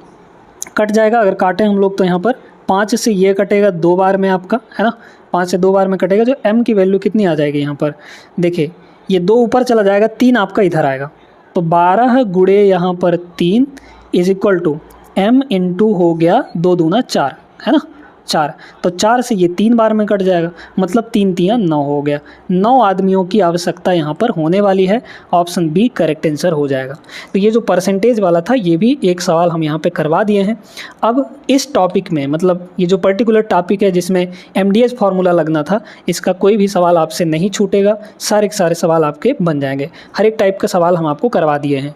A: कट जाएगा, अगर काटें हम लोग तो यहाँ पर 5 से ये कटेगा 2 बार में आपका, है ना, 5 से 2 बार में कटेगा, जो m की वैल्यू कितनी आ जाएगी यहाँ पर? देखिए ये 2 ऊपर चला जाएगा, 3 आपका इधर आएगा, तो 12 गुणे यहाँ पर 3 is equal to m into हो गया 2 दूना 4, है ना, 4। तो 4 से ये 3 बार में कट जाएगा, मतलब 3 3 9 हो गया। 9 आदमियों की आवश्यकता यहाँ पर होने वाली है। ऑप्शन बी करेक्ट आंसर हो जाएगा। तो ये जो परसेंटेज वाला था, ये भी एक सवाल हम यहाँ पे करवा दिए हैं। अब इस टॉपिक में, मतलब ये जो पर्टिकुलर टॉपिक है जिसमें MDH फार्मूला लगना था, इसका कोई भी सवाल आपसे नहीं छूटेगा, सारे के सारे सवाल आपके बन जाएंगे। हर एक टाइप का सवाल हम आपको करवा दिए हैं।